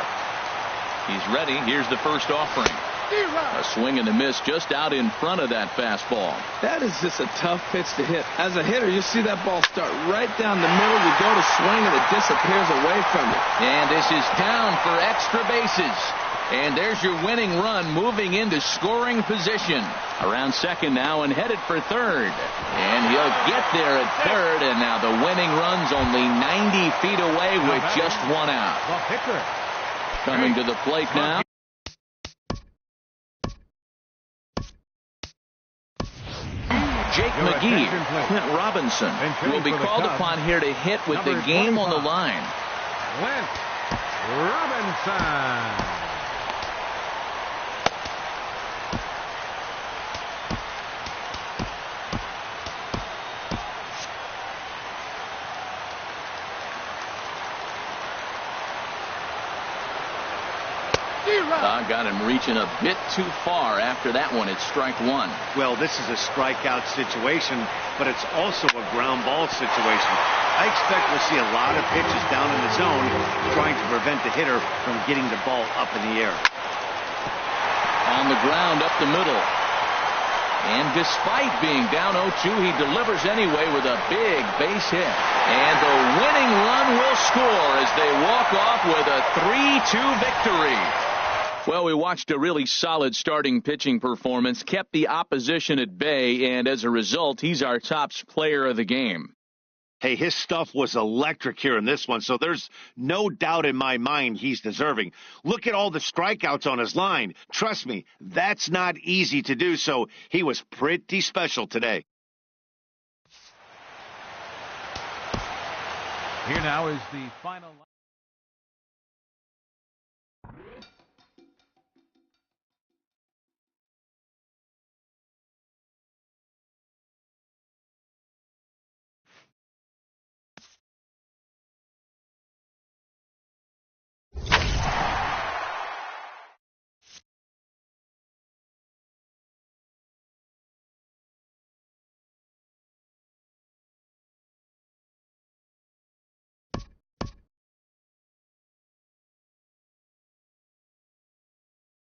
He's ready. Here's the first offering. A swing and a miss just out in front of that fastball. That is just a tough pitch to hit. As a hitter, you see that ball start right down the middle. You go to swing and it disappears away from you. And this is down for extra bases. And there's your winning run moving into scoring position. Around second now and headed for third. And he'll get there at third. And now the winning run's only 90 feet away with just one out. The pitcher. Coming to the plate now. Jake McGee, Clint Robinson will be called upon here to hit with the game on the line. Clint Robinson. Got him reaching a bit too far after that one. It's strike one. Well, this is a strikeout situation, but it's also a ground ball situation. I expect we'll see a lot of pitches down in the zone trying to prevent the hitter from getting the ball up in the air. On the ground up the middle. And despite being down 0-2, he delivers anyway with a big base hit. And the winning run will score as they walk off with a 3-2 victory. Well, we watched a really solid starting pitching performance, kept the opposition at bay, and as a result, he's our top player of the game. Hey, his stuff was electric here in this one, so there's no doubt in my mind he's deserving. Look at all the strikeouts on his line. Trust me, that's not easy to do, so he was pretty special today. Here now is the final.